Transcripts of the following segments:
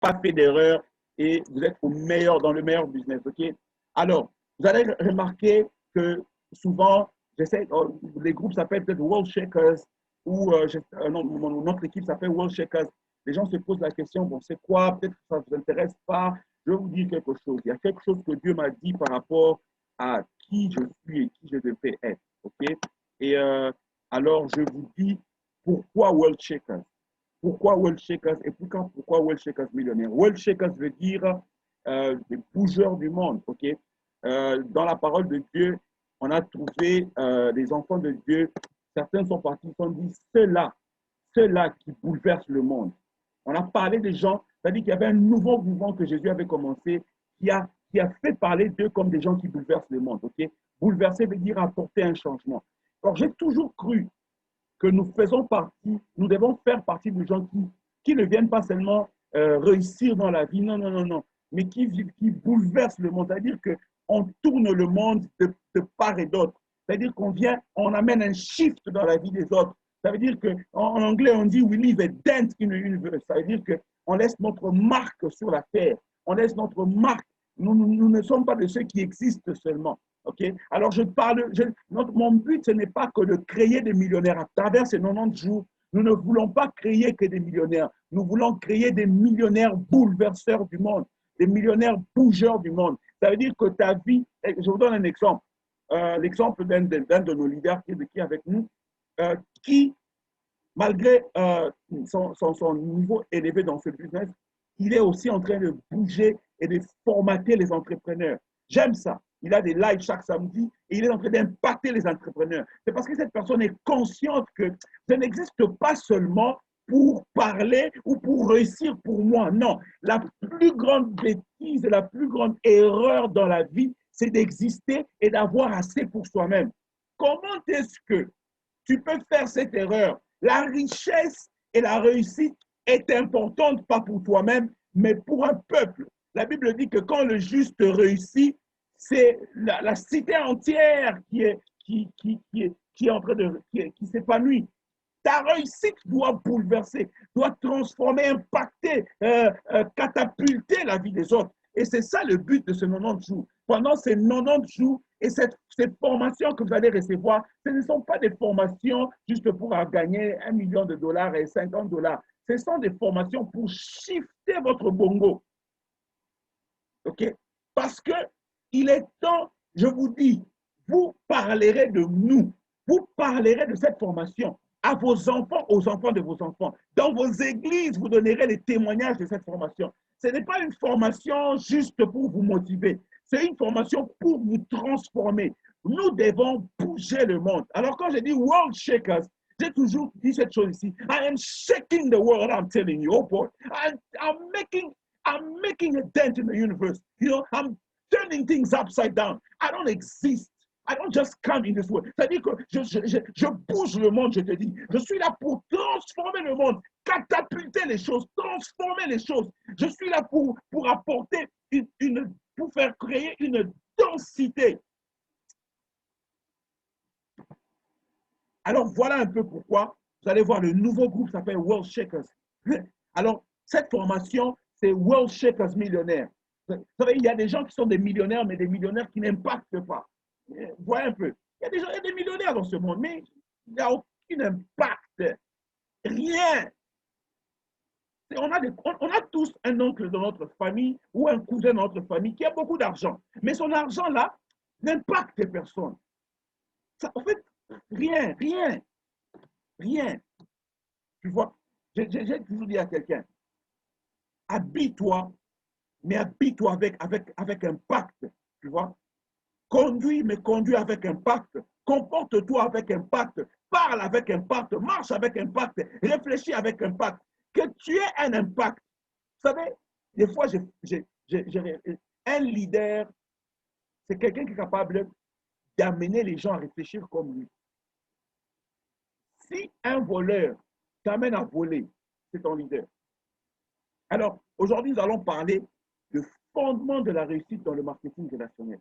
pas fait d'erreur et vous êtes dans le meilleur business. Ok. Alors, vous allez remarquer que souvent, les groupes s'appellent peut-être World Shakers ou notre équipe s'appelle World Shakers. Les gens se posent la question, bon, c'est quoi? Peut-être que ça ne vous intéresse pas. Je vais vous dire quelque chose. Il y a quelque chose que Dieu m'a dit par rapport à qui je suis et qui je devais être. Ok. Et alors, je vous dis pourquoi World Shakers. Pourquoi World Shakers et pourquoi World Shakers millionnaire? World Shakers veut dire des bougeurs du monde. Ok. Dans la parole de Dieu, on a trouvé des enfants de Dieu. Certains sont partis, ils ont dit ceux-là qui bouleversent le monde. On a parlé des gens, c'est-à-dire qu'il y avait un nouveau mouvement que Jésus avait commencé qui a fait parler d'eux comme des gens qui bouleversent le monde. Ok. Bouleverser veut dire apporter un changement. Alors, j'ai toujours cru que nous devons faire partie des gens qui ne viennent pas seulement réussir dans la vie, non, non, non, non, mais qui bouleversent le monde. C'est-à-dire qu'on tourne le monde de part et d'autre. C'est-à-dire on amène un shift dans la vie des autres. Ça veut dire qu'en anglais, on dit we leave a dent in the universe. Ça veut dire qu'on laisse notre marque sur la terre. On laisse notre marque. Nous ne sommes pas de ceux qui existent seulement. Okay? Alors, mon but, ce n'est pas que de créer des millionnaires. À travers ces 90 jours, nous ne voulons pas créer que des millionnaires. Nous voulons créer des millionnaires bouleverseurs du monde, des millionnaires bougeurs du monde. Ça veut dire que ta vie, je vous donne un exemple. L'exemple d'un de nos leaders qui est avec nous, qui, malgré son niveau élevé dans ce business, il est aussi en train de bouger et de formater les entrepreneurs. J'aime ça. Il a des lives chaque samedi et il est en train d'impacter les entrepreneurs. C'est parce que cette personne est consciente que ça n'existe pas seulement pour parler ou pour réussir pour moi. Non, la plus grande bêtise et la plus grande erreur dans la vie, c'est d'exister et d'avoir assez pour soi-même. Comment est-ce que tu peux faire cette erreur? La richesse et la réussite est importante, pas pour toi-même, mais pour un peuple. La Bible dit que quand le juste réussit, c'est la cité entière qui est en train qui s'épanouit. Ta réussite doit bouleverser, doit transformer, impacter, catapulter la vie des autres. Et c'est ça le but de ces 90 jours. Pendant ces 90 jours et ces formations que vous allez recevoir, ce ne sont pas des formations juste pour gagner $1 million et $50. Ce sont des formations pour shifter votre bongo. OK? Parce que il est temps, je vous dis, vous parlerez de nous, vous parlerez de cette formation à vos enfants, aux enfants de vos enfants. Dans vos églises, vous donnerez les témoignages de cette formation. Ce n'est pas une formation juste pour vous motiver, c'est une formation pour vous transformer. Nous devons bouger le monde. Alors quand je dis World Shakers, j'ai toujours dit cette chose ici. I am shaking the world, I'm telling you. Oh boy, I'm making a dent in the universe. You know, I'm turning things upside down. I don't exist. I don't just come in this world. C'est-à-dire que je bouge le monde, je te dis. Je suis là pour transformer le monde, catapulter les choses, transformer les choses. Je suis là pour apporter pour faire créer une densité. Alors, voilà un peu pourquoi vous allez voir le nouveau groupe s'appelle World Shakers. Alors, cette formation, c'est World Shakers millionnaire. Vous savez, il y a des gens qui sont des millionnaires, mais des millionnaires qui n'impactent pas. Voyez un peu. Il y a des millionnaires dans ce monde, mais il n'y a aucun impact. Rien. On a tous un oncle dans notre famille ou un cousin dans notre famille qui a beaucoup d'argent. Mais son argent-là n'impacte personne. Ça, en fait, rien, rien, rien. Tu vois, j'ai toujours dit à quelqu'un, habille-toi, mais habille-toi avec impact. Tu vois, conduis, mais conduis avec impact. Comporte-toi avec impact. Parle avec impact. Marche avec impact. Réfléchis avec impact. Que tu aies un impact. Vous savez, des fois, un leader, c'est quelqu'un qui est capable d'amener les gens à réfléchir comme lui. Si un voleur t'amène à voler, c'est ton leader. Alors, aujourd'hui, nous allons parler du fondement de la réussite dans le marketing relationnel.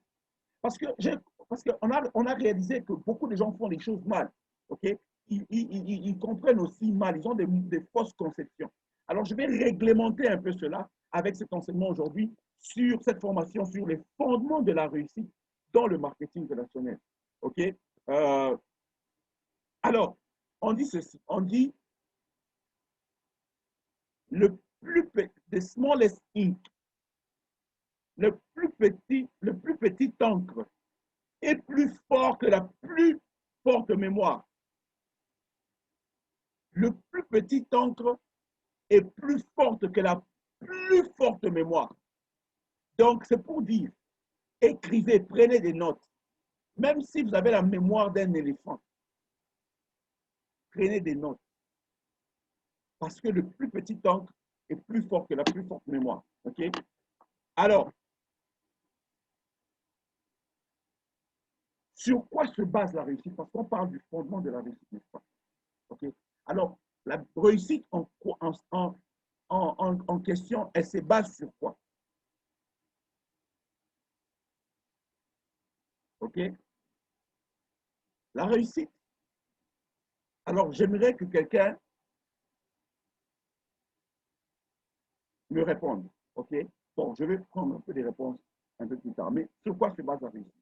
Parce qu'on a réalisé que beaucoup de gens font les choses mal. Okay? Ils comprennent aussi mal, ils ont des fausses conceptions. Alors, je vais réglementer un peu cela avec cet enseignement aujourd'hui sur cette formation, sur les fondements de la réussite dans le marketing relationnel. OK? Euh, alors, on dit ceci, on dit le plus petit, the smallest ink, le plus petit encre est plus fort que la plus forte mémoire. Le plus petit encre est plus forte que la plus forte mémoire. Donc, c'est pour dire, écrivez, prenez des notes. Même si vous avez la mémoire d'un éléphant, prenez des notes. Parce que le plus petit encre est plus fort que la plus forte mémoire. OK? Alors, sur quoi se base la réussite? Parce qu'on parle du fondement de la réussite, n'est-ce pas? OK? Alors, la réussite en question, elle se base sur quoi? OK? La réussite. Alors, j'aimerais que quelqu'un me réponde. OK? Bon, je vais prendre un peu des réponses un peu plus tard. Mais sur quoi se base la réussite?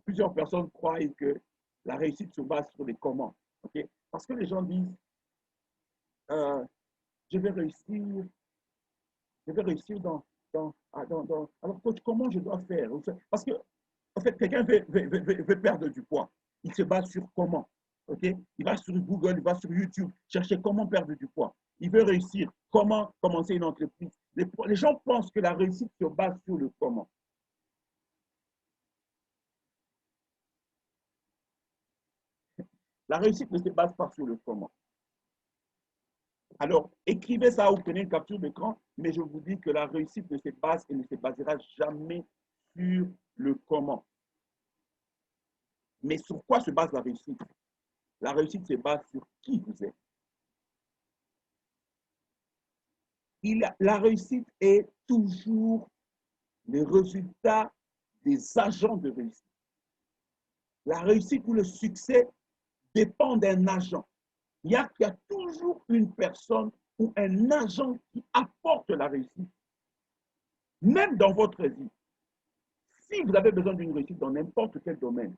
Plusieurs personnes croient que la réussite se base sur les comment. OK? Parce que les gens disent, euh, je vais réussir, je vais réussir alors, coach, comment je dois faire? Parce que, en fait, quelqu'un veut perdre du poids. Il se base sur comment. OK? Il va sur Google, il va sur YouTube, chercher comment perdre du poids. Il veut réussir, comment commencer une entreprise. Les gens pensent que la réussite se base sur le comment. La réussite ne se base pas sur le comment. Alors, écrivez ça ou prenez une capture d'écran, mais je vous dis que la réussite ne se base et ne se basera jamais sur le comment. Mais sur quoi se base la réussite? La réussite se base sur qui vous êtes. La réussite est toujours le résultat des agents de réussite. La réussite ou le succès dépend d'un agent. Il y a toujours une personne ou un agent qui apporte la réussite. Même dans votre vie, si vous avez besoin d'une réussite dans n'importe quel domaine,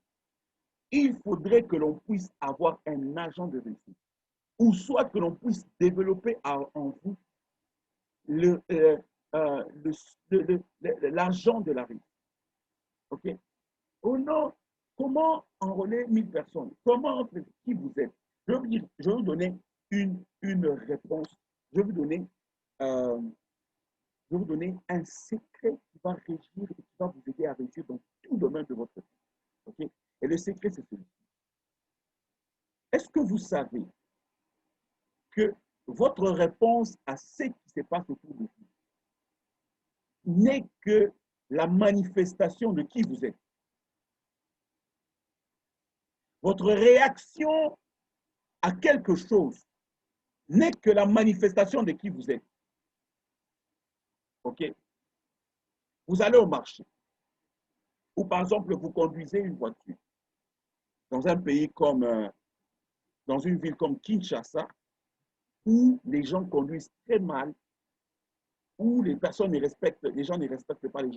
il faudrait que l'on puisse avoir un agent de réussite. Ou soit que l'on puisse développer en vous l'agent de la réussite. OK? Oh non, comment enrôler 1000 personnes? Comment, qui vous êtes? Je vais vous donner une réponse. Je vais vous donner, euh, je vais vous donner un secret qui va régir et qui va vous aider à réussir dans tout domaine de votre vie. OK? Et le secret, c'est celui. Est-ce que vous savez que votre réponse à ce qui se passe autour de vous n'est que la manifestation de qui vous êtes? Votre réaction à quelque chose n'est que la manifestation de qui vous êtes. OK? Vous allez au marché, ou par exemple, vous conduisez une voiture dans un pays comme, dans une ville comme Kinshasa, où les gens conduisent très mal, où les personnes ne respectent, les gens ne respectent pas les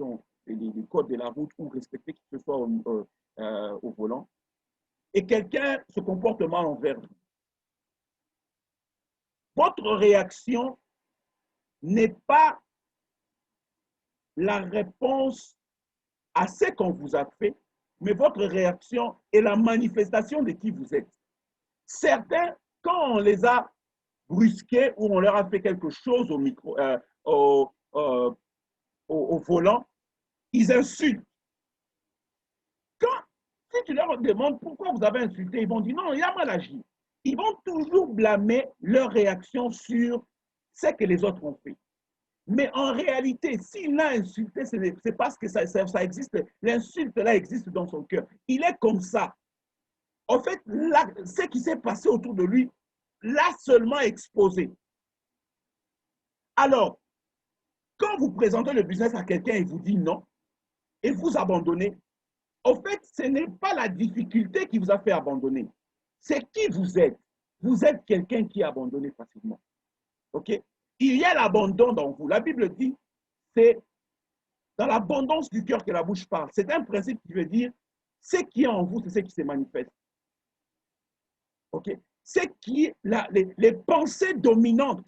codes de la route ou respecter qui que ce soit au volant, et quelqu'un se comporte mal envers vous. Votre réaction n'est pas la réponse à ce qu'on vous a fait, mais votre réaction est la manifestation de qui vous êtes. Certains, quand on les a brusqués ou on leur a fait quelque chose au micro, au volant, ils insultent. Quand, si tu leur demandes pourquoi vous avez insulté, ils vont dire non, il a mal agi. Ils vont toujours blâmer leur réaction sur ce que les autres ont fait. Mais en réalité, s'il l'a insulté, c'est parce que ça existe. L'insulte là existe dans son cœur. Il est comme ça. En fait, là, ce qui s'est passé autour de lui l'a seulement exposé. Alors, quand vous présentez le business à quelqu'un et vous dit non, et vous abandonnez, en fait, ce n'est pas la difficulté qui vous a fait abandonner. C'est qui vous êtes. Vous êtes quelqu'un qui a abandonné facilement. OK? Il y a l'abandon dans vous. La Bible dit, c'est dans l'abondance du cœur que la bouche parle. C'est un principe qui veut dire, ce qui est en vous, c'est ce qui se manifeste. OK? Les pensées dominantes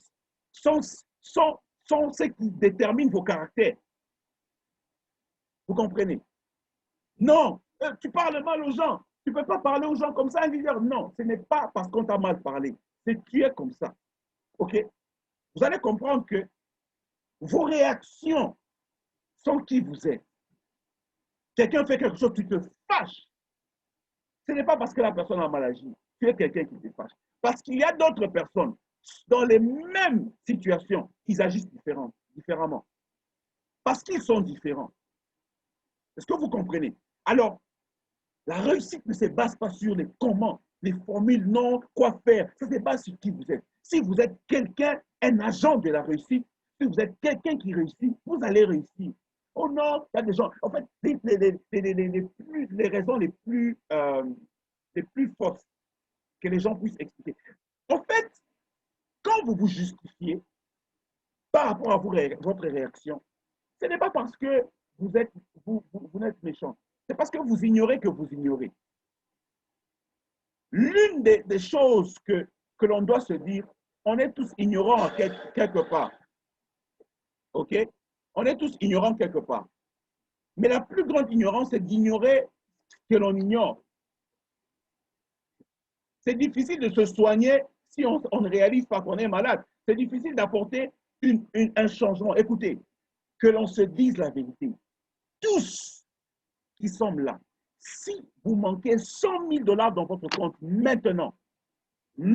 sont ce qui détermine vos caractères. Vous comprenez? Non, tu parles mal aux gens. Tu ne peux pas parler aux gens comme ça, un leader. Non, ce n'est pas parce qu'on t'a mal parlé. C'est tu es comme ça. OK? Vous allez comprendre que vos réactions sont qui vous êtes. Quelqu'un fait quelque chose, tu te fâches. Ce n'est pas parce que la personne a mal agi. Tu es quelqu'un qui te fâche. Parce qu'il y a d'autres personnes dans les mêmes situations, ils agissent différemment. Parce qu'ils sont différents. Est-ce que vous comprenez? Alors, la réussite ne se base pas sur les comment, les formules, non, quoi faire. Ça se base sur qui vous êtes. Si vous êtes quelqu'un, un agent de la réussite, si vous êtes quelqu'un qui réussit, vous allez réussir. Oh non, il y a des gens. En fait, les raisons les plus fortes que les gens puissent expliquer. En fait, quand vous vous justifiez par rapport à votre réaction, ce n'est pas parce que vous êtes méchant. C'est parce que vous ignorez que vous ignorez. L'une des choses que l'on doit se dire, on est tous ignorants quelque part. OK? On est tous ignorants quelque part. Mais la plus grande ignorance, c'est d'ignorer ce que l'on ignore. C'est difficile de se soigner si on ne réalise pas qu'on est malade. C'est difficile d'apporter un changement. Écoutez, que l'on se dise la vérité. Tous qui sommes là, si vous manquez 100 000 $ dans votre compte maintenant, 100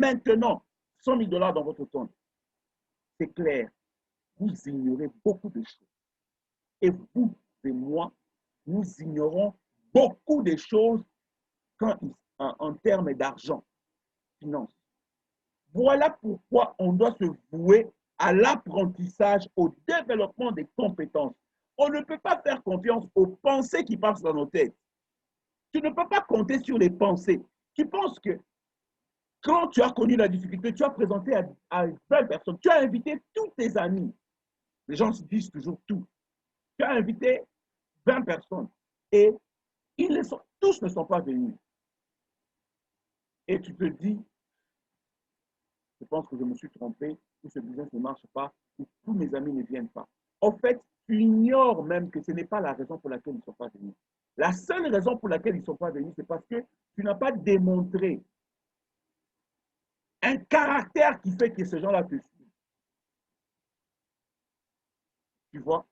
000 $ dans votre compte, c'est clair, vous ignorez beaucoup de choses. Et vous et moi, nous ignorons beaucoup de choses en termes d'argent, finance. Voilà pourquoi on doit se vouer à l'apprentissage, au développement des compétences. On ne peut pas faire confiance aux pensées qui passent dans nos têtes. Tu ne peux pas compter sur les pensées. Tu penses que quand tu as connu la difficulté, tu as présenté à 20 personnes, tu as invité tous tes amis. Les gens se disent toujours tout. Tu as invité 20 personnes et tous ne sont pas venus. Et tu te dis, je pense que je me suis trompé, ou ce business ne marche pas, ou tous mes amis ne viennent pas. En fait, tu ignores même que ce n'est pas la raison pour laquelle ils ne sont pas venus. La seule raison pour laquelle ils ne sont pas venus, c'est parce que tu n'as pas démontré un caractère qui fait que ces gens-là te suivent. Tu vois?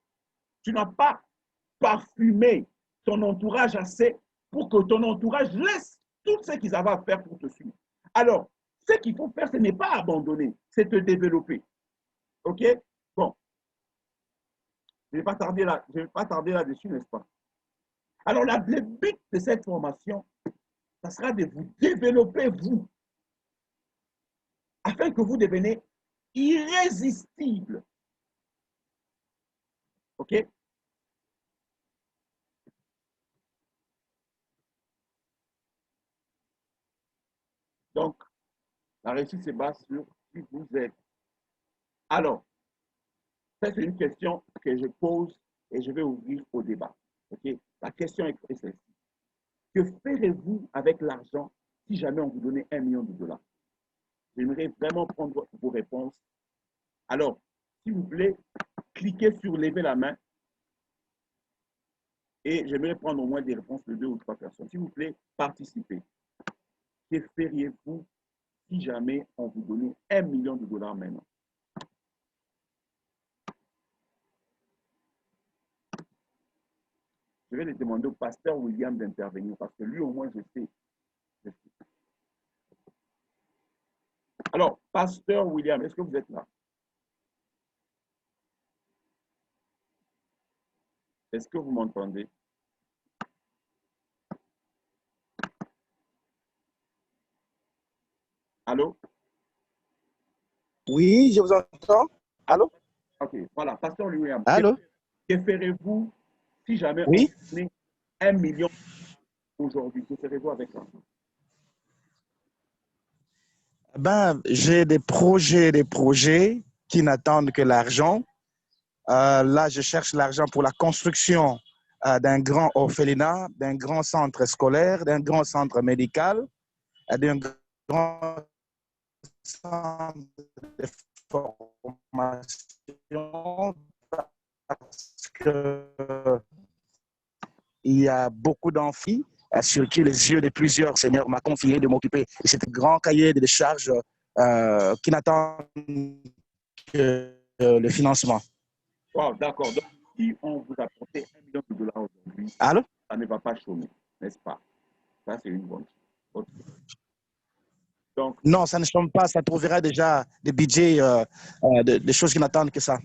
Tu n'as pas parfumé ton entourage assez pour que ton entourage laisse tout ce qu'ils avaient à faire pour te suivre. Alors, ce qu'il faut faire, ce n'est pas abandonner, c'est te développer. OK? Bon, je ne vais pas tarder là-dessus, n'est-ce pas? Alors, le but de cette formation, ça sera de vous développer, vous, afin que vous deveniez irrésistible. OK? Donc, la réussite se base sur qui vous êtes. Alors, ça, c'est une question que je pose et je vais ouvrir au débat. OK? La question est celle-ci. Que ferez-vous avec l'argent si jamais on vous donnait 1 million de dollars? J'aimerais vraiment prendre vos réponses. Alors, s'il vous plaît, cliquez sur lever la main et j'aimerais prendre au moins des réponses de 2 ou 3 personnes. S'il vous plaît, participez. Que feriez-vous si jamais on vous donnait 1 million de dollars maintenant? Je vais les demander au pasteur William d'intervenir parce que lui, au moins, je sais. Alors, pasteur William, est-ce que vous êtes là? Est-ce que vous m'entendez? Allô? Oui, je vous entends. Allô? Ok, voilà, pasteur William, Allô? que ferez-vous si jamais on Oui. vous donnait 1 million aujourd'hui? Que ferez-vous avec ça? Ben, j'ai des projets, qui n'attendent que l'argent. Là, je cherche l'argent pour la construction d'un grand orphelinat, d'un grand centre scolaire, d'un grand centre médical, d'un grand centre de formation parce qu'il y a beaucoup d'enfants sur qui les yeux de plusieurs seigneurs m'ont confié de m'occuper de cet grand cahier de charges qui n'attendent que le financement. Wow, d'accord. Donc, si on vous apportait 1 million de dollars aujourd'hui, Allô? ça ne va pas chômer, n'est-ce pas? Ça, c'est une bonne chose. Ok. Donc, Non, ça ne chôme pas. Ça trouvera déjà des budgets, des choses qui n'attendent que ça.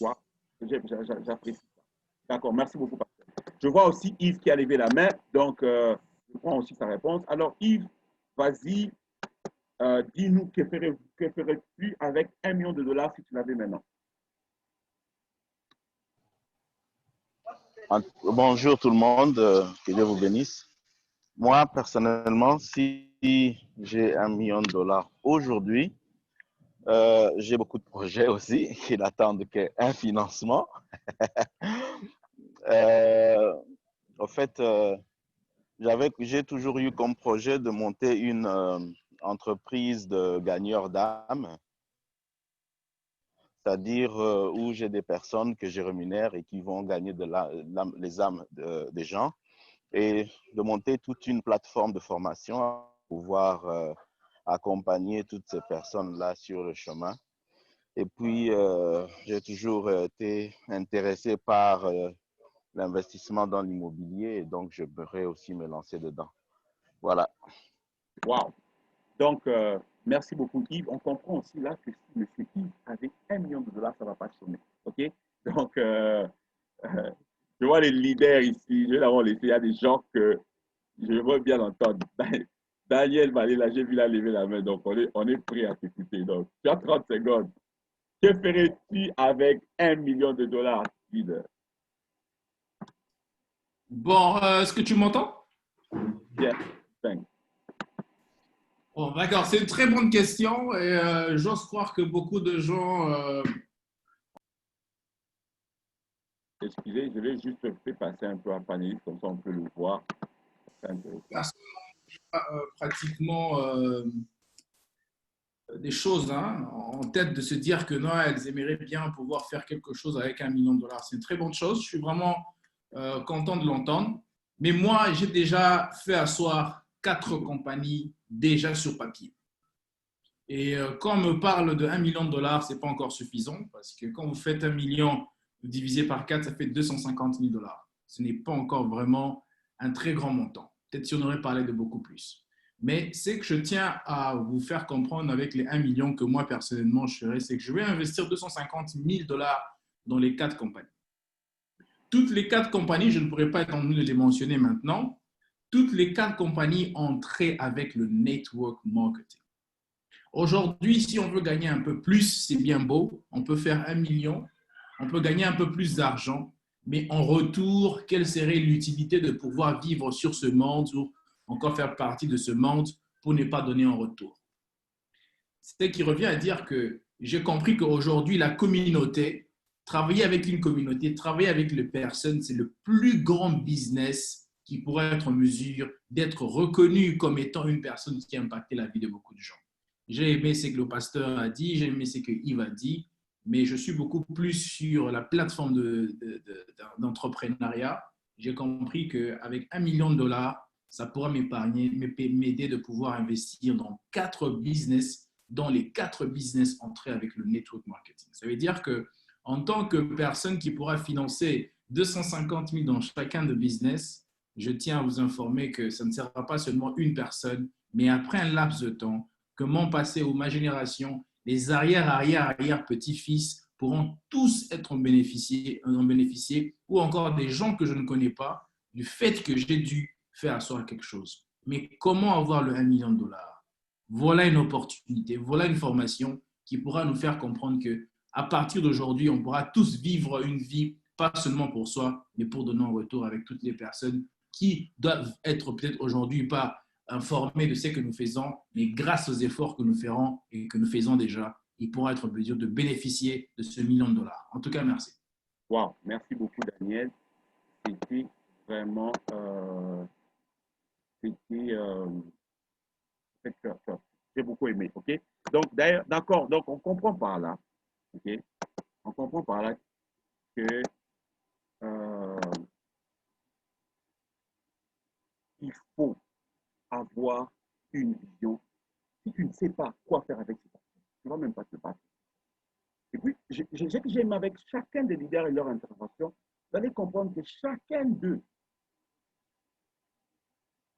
wow, j'apprécie ça. D'accord, merci beaucoup, pasteur. Je vois aussi Yves qui a levé la main, donc je prends aussi sa réponse. Alors, Yves, vas-y, dis-nous, que ferais-tu avec 1 million de dollars si tu l'avais maintenant? Bonjour tout le monde, que Dieu vous bénisse. Moi, personnellement, si j'ai 1 million de dollars aujourd'hui, j'ai beaucoup de projets aussi qui n'attendent qu'un financement. En fait, j'ai toujours eu comme projet de monter une entreprise de gagneurs d'âmes, c'est-à-dire où j'ai des personnes que je rémunère et qui vont gagner les âmes des gens, et de monter toute une plateforme de formation pour pouvoir accompagner toutes ces personnes-là sur le chemin. Et puis, j'ai toujours été intéressé par l'investissement dans l'immobilier, et donc je pourrais aussi me lancer dedans. Voilà. Wow. Donc, merci beaucoup, Yves. On comprend aussi là que si M. Yves avait 1 million de dollars, ça ne va pas chômer. OK? Donc, je vois les leaders ici. Je vais l'avoir laissé. Il y a des gens que je veux bien entendre. Daniel Maléla, j'ai vu la lever la main. Donc, on est prêt à t'écouter. Donc, tu as 30 secondes. Que ferais-tu avec 1 million de dollars, leader? Bon, est-ce que tu m'entends? Yes, thanks. Bon, d'accord, c'est une très bonne question et j'ose croire que beaucoup de gens. Excusez, je vais juste faire passer un peu un panéliste, comme ça on peut le voir. C'est intéressant. Pratiquement des choses en tête de se dire que non, elles aimeraient bien pouvoir faire quelque chose avec 1 million de dollars. C'est une très bonne chose. Je suis vraiment content de l'entendre. Mais moi, j'ai déjà fait asseoir 4 compagnies déjà sur papier. Et quand on me parle de 1 million de dollars, ce n'est pas encore suffisant parce que quand vous faites 1 million divisé par 4, ça fait 250 000 dollars. Ce n'est pas encore vraiment un très grand montant. Peut-être si on aurait parlé de beaucoup plus. Mais c'est que je tiens à vous faire comprendre avec les 1 million que moi, personnellement, je ferai, c'est que je vais investir 250 000 dollars dans les 4 compagnies. Toutes les 4 compagnies, je ne pourrais pas être en train de les mentionner maintenant, toutes les 4 compagnies entraient avec le network marketing. Aujourd'hui, si on veut gagner un peu plus, c'est bien beau. On peut faire 1 million, on peut gagner un peu plus d'argent, mais en retour, quelle serait l'utilité de pouvoir vivre sur ce monde ou encore faire partie de ce monde pour ne pas donner en retour? C'est ce qui revient à dire que j'ai compris qu'aujourd'hui, la communauté, travailler avec une communauté, travailler avec les personnes, c'est le plus grand business qui pourrait être en mesure d'être reconnu comme étant une personne qui a impacté la vie de beaucoup de gens. J'ai aimé ce que le pasteur a dit, j'ai aimé ce que Yves a dit, mais je suis beaucoup plus sur la plateforme d'entrepreneuriat. J'ai compris qu'avec 1 million de dollars, ça pourra m'aider de pouvoir investir dans 4 business, dans les 4 business entrés avec le network marketing. Ça veut dire qu'en tant que personne qui pourra financer 250 000 dans chacun de business, je tiens à vous informer que ça ne sera pas seulement une personne, mais après un laps de temps, que mon passé ou ma génération, les arrière petits-fils pourront tous être en bénéficier, ou encore des gens que je ne connais pas, du fait que j'ai dû faire asseoir quelque chose. Mais comment avoir le 1 million de dollars? Voilà une opportunité, voilà une formation qui pourra nous faire comprendre que à partir d'aujourd'hui, on pourra tous vivre une vie, pas seulement pour soi, mais pour donner en retour avec toutes les personnes qui doivent être peut-être aujourd'hui pas informés de ce que nous faisons, mais grâce aux efforts que nous ferons et que nous faisons déjà, il pourra être en mesure de bénéficier de ce million de dollars. En tout cas, merci. Wow, merci beaucoup, Daniel. C'était vraiment, c'était, j'ai beaucoup aimé, ok? Donc, d'ailleurs, d'accord, donc on comprend par là, ok? On comprend par là que euh, il faut avoir une vision. Si tu ne sais pas quoi faire avec ces personnes, tu ne vas même pas te battre. Et puis, j'aime avec chacun des leaders et leur intervention, vous allez comprendre que chacun d'eux,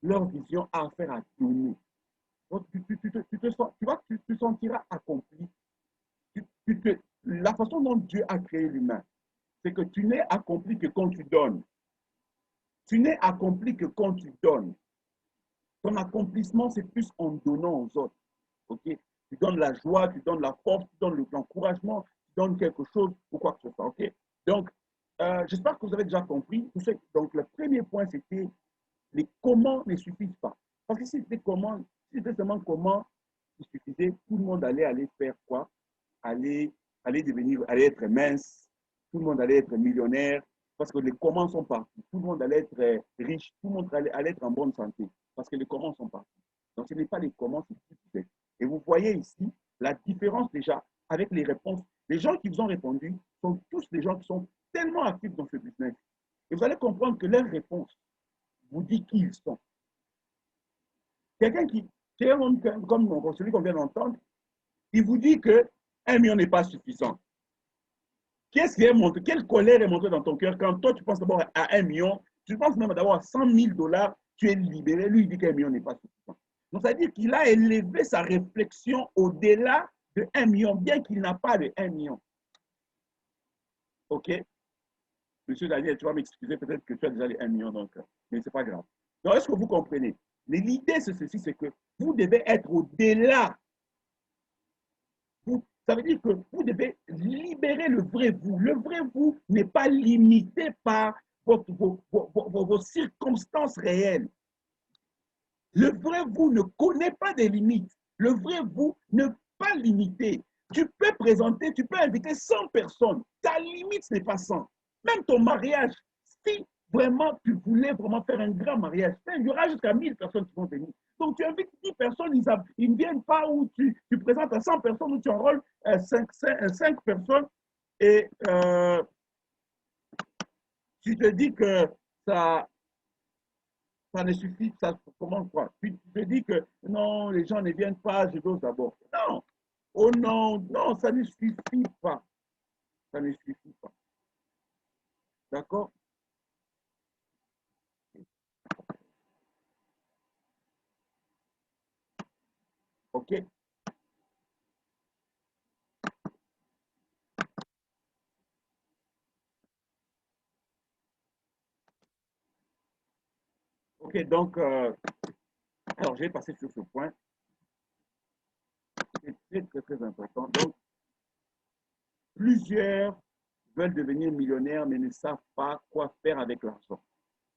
leur vision a affaire à donner. Donc, tu te sentiras accompli. La façon dont Dieu a créé l'humain, c'est que tu n'es accompli que quand tu donnes. Tu n'es accompli que quand tu donnes. Ton accomplissement, c'est plus en donnant aux autres. Okay? Tu donnes la joie, tu donnes la force, tu donnes l'encouragement, tu donnes quelque chose ou quoi que ce soit. Okay? Donc, j'espère que vous avez déjà compris. Donc, le premier point, c'était les comment ne suffisent pas. Parce que si c'était comment, si c'était seulement comment il suffisait, tout le monde allait faire quoi? Aller être mince, tout le monde allait être millionnaire, parce que les commandes sont partis. Tout le monde allait être riche, tout le monde allait être en bonne santé, parce que les commandes sont partis. Donc, ce n'est pas les commandes qui suffisent. Et vous voyez ici la différence déjà avec les réponses. Les gens qui vous ont répondu sont tous des gens qui sont tellement actifs dans ce business. Et vous allez comprendre que leurs réponses vous disent qui ils sont. Quelqu'un comme celui qu'on vient d'entendre, il vous dit que 1 million n'est pas suffisant. Qu'est-ce qui est montré? Quelle colère est montrée dans ton cœur quand toi tu penses d'abord à 1 million, tu penses même d'abord à 100 000 dollars, tu es libéré, lui il dit qu'1 million n'est pas suffisant. Donc ça veut dire qu'il a élevé sa réflexion au-delà de 1 million, bien qu'il n'a pas de 1 million. OK? Monsieur Daniel, tu vas m'excuser, peut-être que tu as déjà les 1 million, donc, mais ce n'est pas grave. Donc est-ce que vous comprenez? L'idée, c'est ceci, c'est que vous devez être au-delà. Ça veut dire que vous devez libérer le vrai vous. Le vrai vous n'est pas limité par vos circonstances réelles. Le vrai vous ne connaît pas des limites. Le vrai vous n'est pas limité. Tu peux présenter, tu peux inviter 100 personnes. Ta limite, ce n'est pas 100. Même ton mariage, si vraiment tu voulais vraiment faire un grand mariage, il y aura jusqu'à 1000 personnes qui vont venir. Donc tu invites 10 personnes, ils ne viennent pas, ou tu présentes à 100 personnes, ou tu enrôles 5 personnes, et tu te dis que ça ne suffit, ça, comment quoi? Tu te dis que non, les gens ne viennent pas, je dose d'abord. Non, oh non, non, ça ne suffit pas. Ça ne suffit pas. D'accord? OK? OK, donc, alors je vais passer sur ce point. C'est très, très, très important. Donc, plusieurs veulent devenir millionnaires, mais ne savent pas quoi faire avec l'argent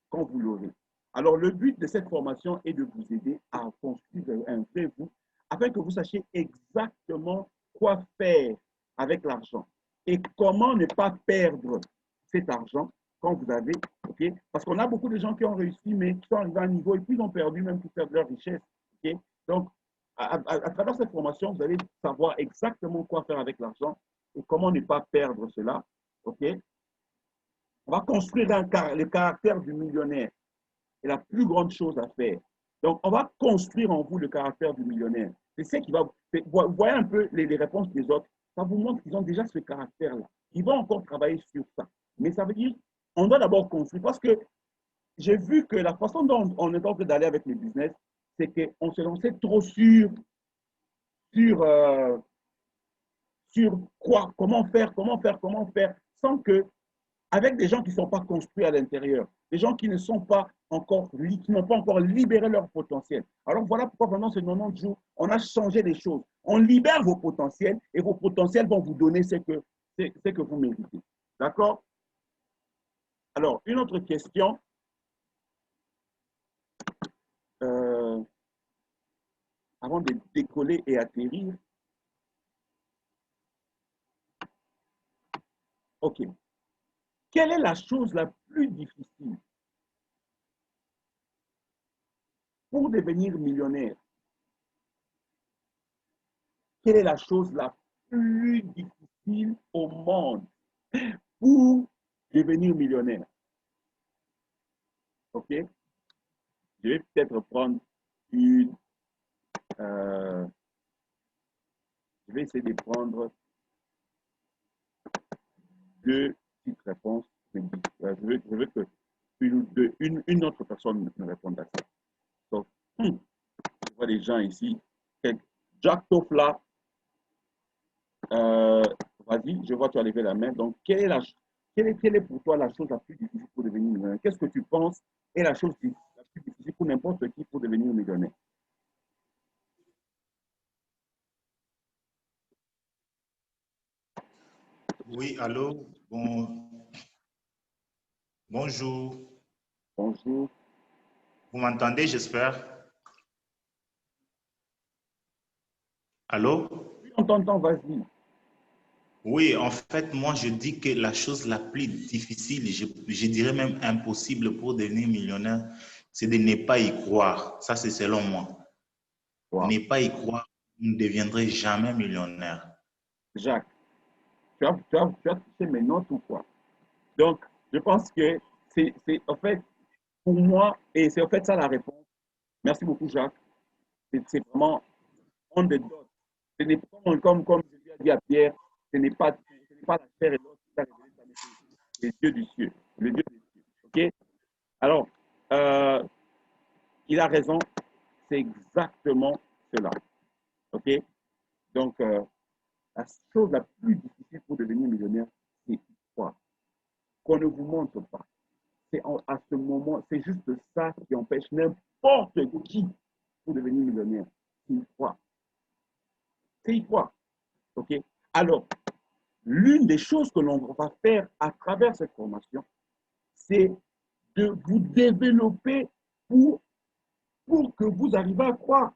quand vous l'aurez. Alors, le but de cette formation est de vous aider à construire un vrai vous, afin que vous sachiez exactement quoi faire avec l'argent et comment ne pas perdre cet argent quand vous avez, OK? Parce qu'on a beaucoup de gens qui ont réussi, mais qui sont arrivés à un niveau et puis ils ont perdu même toute leur richesse, OK? Donc, à travers cette formation, vous allez savoir exactement quoi faire avec l'argent et comment ne pas perdre cela, OK? On va construire le caractère du millionnaire. C'est la plus grande chose à faire. Donc, on va construire en vous le caractère du millionnaire. C'est ce qui va. Vous voyez un peu les réponses des autres. Ça vous montre qu'ils ont déjà ce caractère-là. Ils vont encore travailler sur ça. Mais ça veut dire on doit d'abord construire. Parce que j'ai vu que la façon dont on est en train d'aller avec les business, c'est qu'on se lançait trop sur, euh, sur quoi, comment faire, sans que avec des gens qui ne sont pas construits à l'intérieur, des gens qui ne sont pas encore, qui n'ont pas encore libéré leur potentiel. Alors voilà pourquoi pendant ces 90 jours, on a changé les choses. On libère vos potentiels et vos potentiels vont vous donner ce que vous méritez. D'accord? Alors, une autre question. Avant de décoller et atterrir, OK. Quelle est la chose la plus difficile pour devenir millionnaire? Quelle est la chose la plus difficile au monde pour devenir millionnaire? OK? Je vais peut-être prendre une. Je vais essayer de prendre deux petites réponses. Je veux que une autre personne me réponde à ça. Donc, je vois des gens ici. Jack Tofla, vas-y, je vois que tu as levé la main. Donc, quelle est pour toi la chose la plus difficile pour devenir millionnaire? Qu'est-ce que tu penses est la chose la plus difficile pour n'importe qui pour devenir millionnaire? Oui, allô, bonjour. Bonjour. Vous m'entendez, j'espère? Allô? Oui, on t'entend, vas-y. Oui, en fait, moi, je dis que la chose la plus difficile, je dirais même impossible pour devenir millionnaire, c'est de ne pas y croire. Ça, c'est selon moi. Wow. Ne pas y croire, vous ne deviendrez jamais millionnaire. Jacques, tu as touché mes notes ou quoi? Donc, je pense que en fait, pour moi, et c'est en fait ça la réponse. Merci beaucoup, Jacques. C'est vraiment on the dot. Ce n'est pas comme je lui ai dit à Pierre, ce n'est pas la chair et l'os qui t'a révélé ça, mais c'est les dieux du ciel, le Dieu des cieux. OK? Alors, euh, il a raison, c'est exactement cela. OK? Donc, la chose la plus difficile pour devenir millionnaire, c'est quoi? Qu'on ne vous montre pas. À ce moment, c'est juste ça qui empêche n'importe qui pour devenir millionnaire. C'est y croire. C'est y croire. OK? Alors, l'une des choses que l'on va faire à travers cette formation, c'est de vous développer pour, pour que vous arriviez à croire.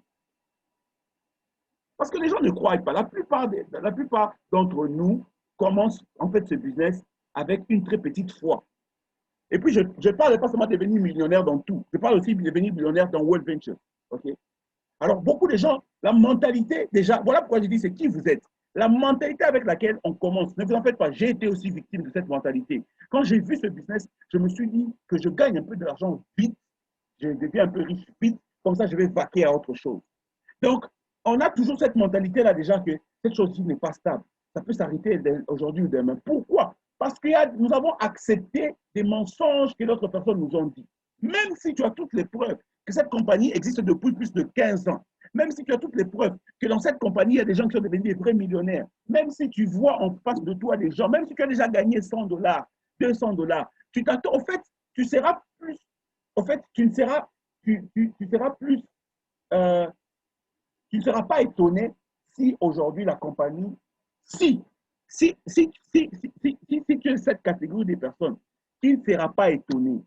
Parce que les gens ne croient pas. La plupart d'entre nous commencent en fait ce business avec une très petite foi. Et puis, je ne parle pas seulement de devenir millionnaire dans tout. Je parle aussi de devenir millionnaire dans World Venture. OK? Alors, beaucoup de gens, la mentalité, déjà, voilà pourquoi je dis c'est qui vous êtes. La mentalité avec laquelle on commence, ne vous en faites pas, j'ai été aussi victime de cette mentalité. Quand j'ai vu ce business, je me suis dit que je gagne un peu de l'argent vite, je deviens un peu riche vite, comme ça je vais vaquer à autre chose. Donc, on a toujours cette mentalité-là déjà que cette chose-ci n'est pas stable. Ça peut s'arrêter aujourd'hui ou demain. Pourquoi? Parce que nous avons accepté des mensonges que d'autres personnes nous ont dit. Même si tu as toutes les preuves que cette compagnie existe depuis plus de 15 ans, même si tu as toutes les preuves que dans cette compagnie, il y a des gens qui sont devenus des vrais millionnaires, même si tu vois en face de toi des gens, même si tu as déjà gagné 100 dollars, 200 dollars, tu t'attends, au fait, tu seras plus, au fait, tu seras plus, euh, tu ne seras pas étonné si aujourd'hui la compagnie, si, si tu es cette catégorie de personnes, tu ne seras pas étonné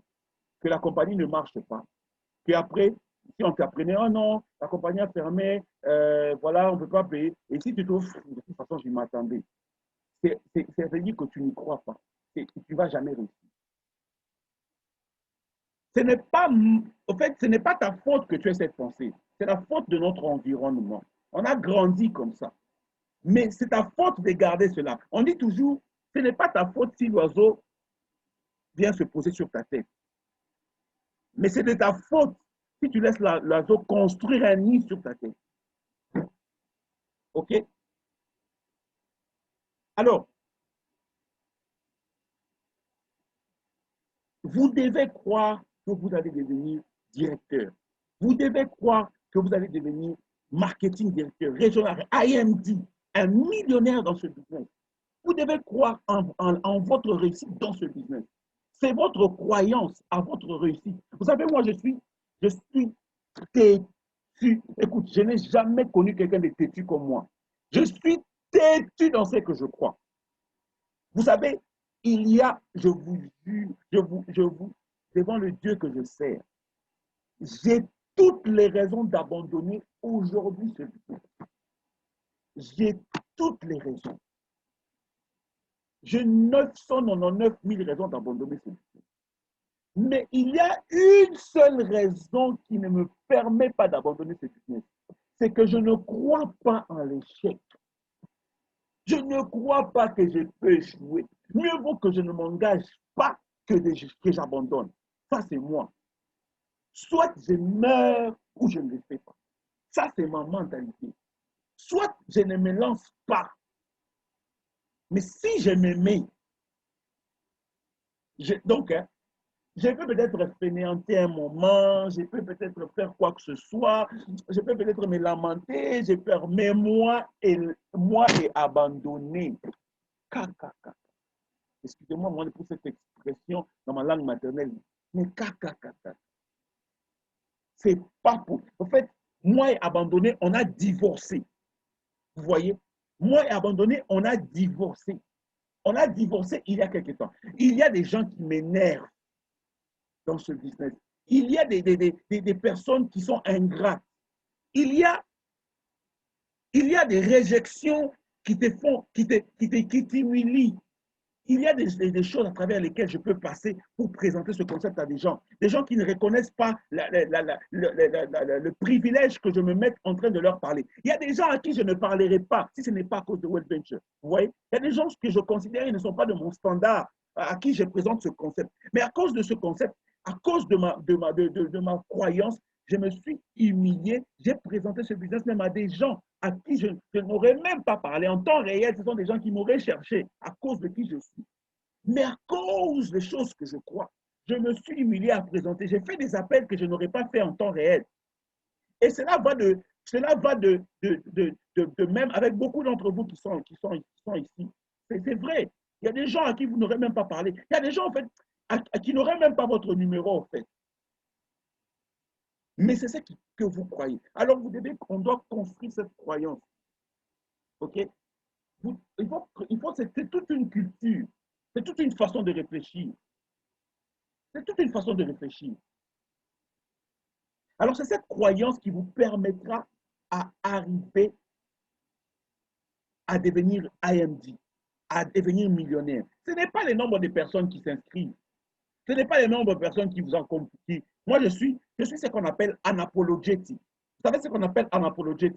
que la compagnie ne marche pas, qu'après, si on t'apprenait, oh non, la compagnie a fermé, voilà, on ne peut pas payer. Et si tu trouves, de toute façon, je m'attendais. Ça veut dire que tu n'y crois pas. Tu ne vas jamais réussir. Ce n'est pas, en fait, ce n'est pas ta faute que tu aies cette pensée. C'est la faute de notre environnement. On a grandi comme ça. Mais c'est ta faute de garder cela. On dit toujours, ce n'est pas ta faute si l'oiseau vient se poser sur ta tête. Mais c'est de ta faute si tu laisses l'oiseau construire un nid sur ta tête. OK? Alors, vous devez croire que vous allez devenir directeur. Vous devez croire que vous allez devenir marketing directeur, régional, IMD, un millionnaire dans ce business. Vous devez croire en votre réussite dans ce business. C'est votre croyance à votre réussite. Vous savez, moi, je suis têtu. Écoute, je n'ai jamais connu quelqu'un de têtu comme moi. Je suis têtu dans ce que je crois. Vous savez, il y a, je vous jure, devant le Dieu que je sers, j'ai toutes les raisons d'abandonner aujourd'hui ce business. J'ai toutes les raisons. J'ai 999 000 raisons d'abandonner ce business. Mais il y a une seule raison qui ne me permet pas d'abandonner ce business. C'est que je ne crois pas en l'échec. Je ne crois pas que je peux échouer. Mieux vaut que je ne m'engage pas que j'abandonne. Ça, c'est moi. Soit je meurs ou je ne le fais pas. Ça, c'est ma mentalité. Soit je ne me lance pas. Mais si je me mets, donc, hein, je peux peut-être fainéanter un moment, je peux peut-être faire quoi que ce soit, je peux peut-être me lamenter, je peux, mais moi et abandonner. Excusez-moi pour cette expression dans ma langue maternelle. Mais c'est pas pour. En fait, moi et abandonné, on a divorcé. Vous voyez? Moi et abandonné, on a divorcé. On a divorcé il y a quelque temps. Il y a des gens qui m'énervent dans ce business. Il y a des personnes qui sont ingrates. Il y a des réjections qui te font, qui t'humilient. Il y a des choses à travers lesquelles je peux passer pour présenter ce concept à des gens qui ne reconnaissent pas le privilège que je me mette en train de leur parler. Il y a des gens à qui je ne parlerai pas si ce n'est pas à cause de Wealth Venture. Vous voyez, il y a des gens que je considère qui ne sont pas de mon standard, à qui je présente ce concept. Mais à cause de ce concept, à cause de ma croyance, je me suis humilié. J'ai présenté ce business même à des gens à qui je n'aurais même pas parlé. En temps réel, ce sont des gens qui m'auraient cherché à cause de qui je suis. Mais à cause des choses que je crois, je me suis humilié à présenter. J'ai fait des appels que je n'aurais pas fait en temps réel. Et cela va de même avec beaucoup d'entre vous qui sont ici. C'est vrai. Il y a des gens à qui vous n'aurez même pas parlé. Il y a des gens, en fait, à qui n'auraient même pas votre numéro, en fait. Mais c'est ce que vous croyez. Alors, on doit construire cette croyance. OK? C'est toute une culture. C'est toute une façon de réfléchir. C'est toute une façon de réfléchir. Alors, c'est cette croyance qui vous permettra à arriver à devenir IMD, à devenir millionnaire. Ce n'est pas le nombre de personnes qui s'inscrivent. Ce n'est pas le nombre de personnes qui vous en compliquent. Moi, je suis ce qu'on appelle unapologetic. Vous savez ce qu'on appelle unapologetic?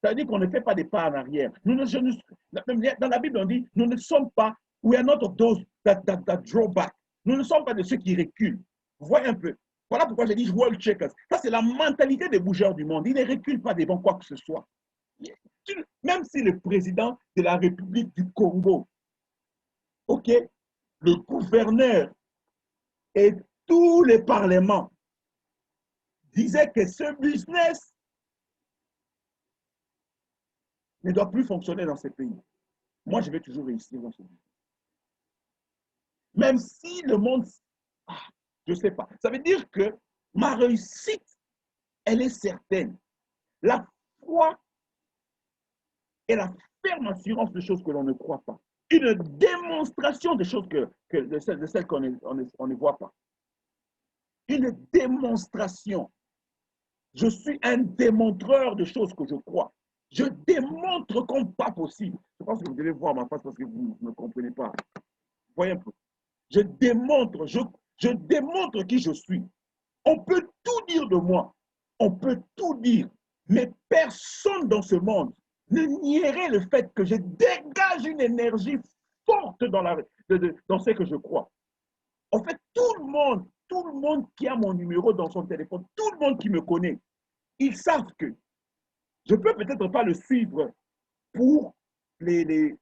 Ça veut dire qu'on ne fait pas des pas en arrière. Dans la Bible, on dit, nous ne sommes pas, we are not of those that draw back. Nous ne sommes pas de ceux qui reculent. Vous voyez un peu? Voilà pourquoi j'ai dit world checkers. Ça, c'est la mentalité des bougeurs du monde. Ils ne reculent pas devant quoi que ce soit. Même si le président de la République du Congo, OK, le gouverneur et tous les parlements disaient que ce business ne doit plus fonctionner dans ces pays. Moi, je vais toujours réussir dans ce business. Même si le monde, je ne sais pas. Ça veut dire que ma réussite, elle est certaine. La foi et la ferme assurance de choses que l'on ne croit pas. Une démonstration de choses de celles qu'on ne voit pas. Une démonstration. Je suis un démontreur de choses que je crois. Je démontre comme pas possible. Je pense que vous devez voir ma face parce que vous ne comprenez pas. Voyez un peu. Je démontre qui je suis. On peut tout dire de moi. On peut tout dire. Mais personne dans ce monde ne nierait le fait que je dégage une énergie forte dans ce que je crois. En fait, tout le monde qui a mon numéro dans son téléphone, tout le monde qui me connaît, ils savent que je ne peux peut-être pas le suivre pour ses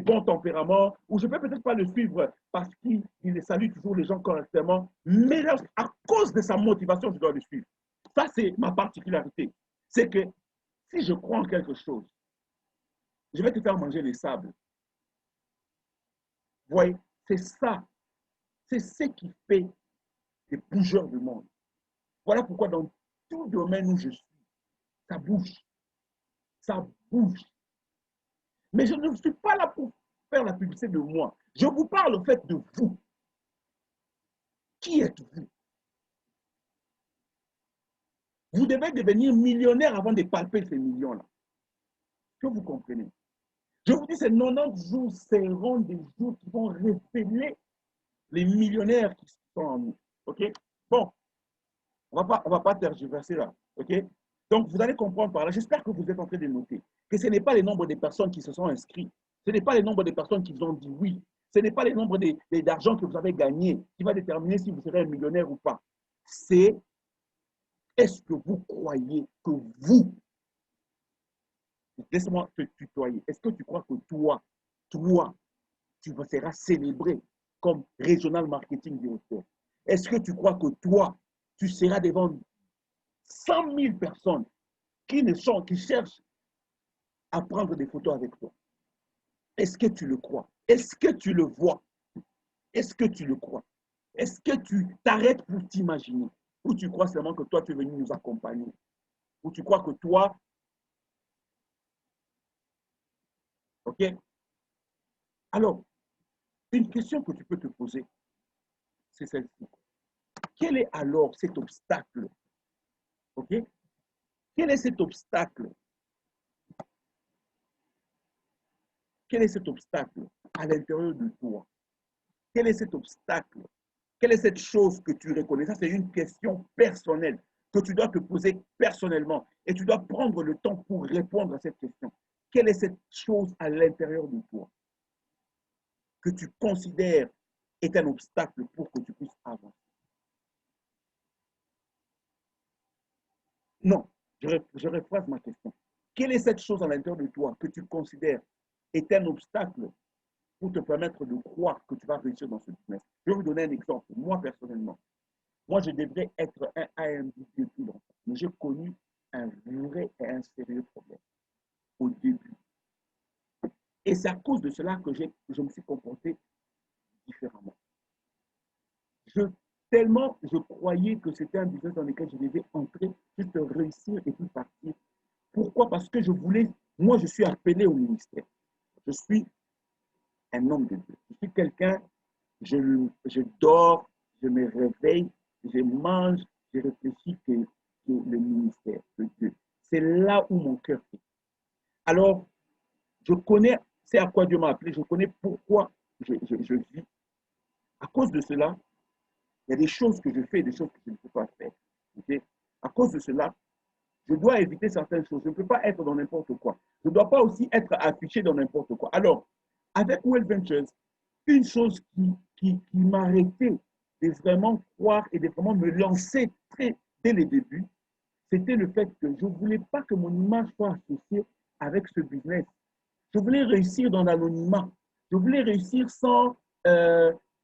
bons tempéraments, ou je ne peux peut-être pas le suivre parce qu'il salue toujours les gens correctement, mais là, à cause de sa motivation, je dois le suivre. Ça, c'est ma particularité. C'est que si je crois en quelque chose, je vais te faire manger les sables. Vous voyez, c'est ça. C'est ce qui fait les bougeurs du monde. Voilà pourquoi dans tout domaine où je suis, ça bouge. Ça bouge. Mais je ne suis pas là pour faire la publicité de moi. Je vous parle au fait de vous. Qui êtes-vous? Vous devez devenir millionnaire avant de palper ces millions-là. Que vous comprenez? Je vous dis, ces 90 jours seront des jours qui vont révéler les millionnaires qui sont en nous. OK? Bon, on va pas tergiverser là. OK? Donc, vous allez comprendre par là. J'espère que vous êtes en train de noter que ce n'est pas le nombre de personnes qui se sont inscrites. Ce n'est pas le nombre de personnes qui vous ont dit oui. Ce n'est pas le nombre d'argent que vous avez gagné qui va déterminer si vous serez un millionnaire ou pas. C'est est-ce que vous croyez que vous, laisse-moi te tutoyer, est-ce que tu crois que toi, tu seras célébré comme Regional Marketing Director? Est-ce que tu crois que toi, tu seras devant 100 000 personnes qui cherchent à prendre des photos avec toi? Est-ce que tu le crois? Est-ce que tu le vois? Est-ce que tu le crois? Est-ce que tu t'arrêtes pour t'imaginer? Ou tu crois seulement que toi, tu es venu nous accompagner? Ou tu crois que toi, OK? Alors, une question que tu peux te poser, c'est celle-ci. Quel est alors cet obstacle? OK? Quel est cet obstacle? Quel est cet obstacle à l'intérieur de toi? Quel est cet obstacle? Quelle est cette chose que tu reconnais? Ça, c'est une question personnelle que tu dois te poser personnellement et tu dois prendre le temps pour répondre à cette question. Quelle est cette chose à l'intérieur de toi que tu considères est un obstacle pour que tu puisses avancer? Non, je rephrase ma question. Quelle est cette chose à l'intérieur de toi que tu considères est un obstacle pour te permettre de croire que tu vas réussir dans ce business? Je vais vous donner un exemple. Moi, personnellement, moi, je devrais être un AMD depuis longtemps, mais j'ai connu un vrai et un sérieux problème au début. Et c'est à cause de cela que je me suis comporté différemment. Tellement je croyais que c'était un business dans lequel je devais entrer, juste réussir et puis partir. Pourquoi? Parce que moi, je suis appelé au ministère. Je suis un homme de Dieu. Je suis quelqu'un, je dors, je me réveille, je mange, je réfléchis que le ministère de Dieu. C'est là où mon cœur est. Alors, je connais, c'est à quoi Dieu m'a appelé, je connais pourquoi je vis. À cause de cela, il y a des choses que je fais et des choses que je ne peux pas faire. Okay? À cause de cela, je dois éviter certaines choses. Je ne peux pas être dans n'importe quoi. Je ne dois pas aussi être affiché dans n'importe quoi. Alors, avec Well Ventures, une chose qui m'arrêtait de vraiment croire et de vraiment me lancer dès le début, c'était le fait que je ne voulais pas que mon image soit associée avec ce business. Je voulais réussir dans l'anonymat. Je voulais réussir sans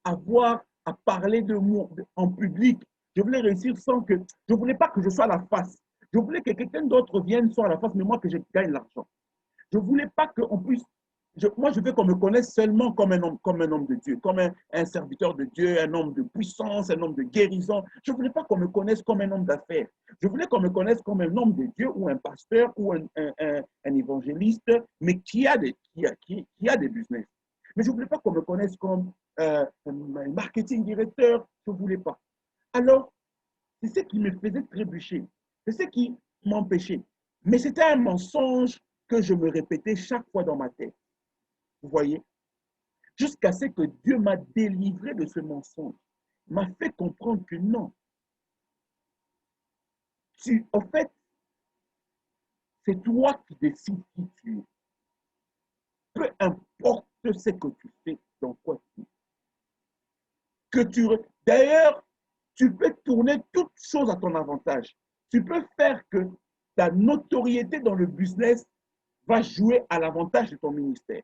avoir à parler de moi en public. Je voulais réussir sans que... Je ne voulais pas que je sois la face. Je voulais que quelqu'un d'autre vienne soit la face, mais moi que je gagne l'argent. Je ne voulais pas qu'on puisse... moi, je veux qu'on me connaisse seulement comme un homme de Dieu, comme un serviteur de Dieu, un homme de puissance, un homme de guérison. Je ne voulais pas qu'on me connaisse comme un homme d'affaires. Je voulais qu'on me connaisse comme un homme de Dieu ou un pasteur ou un évangéliste, mais qui a des business. Mais je ne voulais pas qu'on me connaisse comme un marketing directeur. Je ne voulais pas. Alors, c'est ce qui me faisait trébucher. C'est ce qui m'empêchait. Mais c'était un mensonge que je me répétais chaque fois dans ma tête. Vous voyez? Jusqu'à ce que Dieu m'a délivré de ce mensonge, m'a fait comprendre que non. En fait, c'est toi qui décides qui tu es. Peu importe ce que tu fais, dans quoi tu es. D'ailleurs, tu peux tourner toutes choses à ton avantage. Tu peux faire que ta notoriété dans le business va jouer à l'avantage de ton ministère.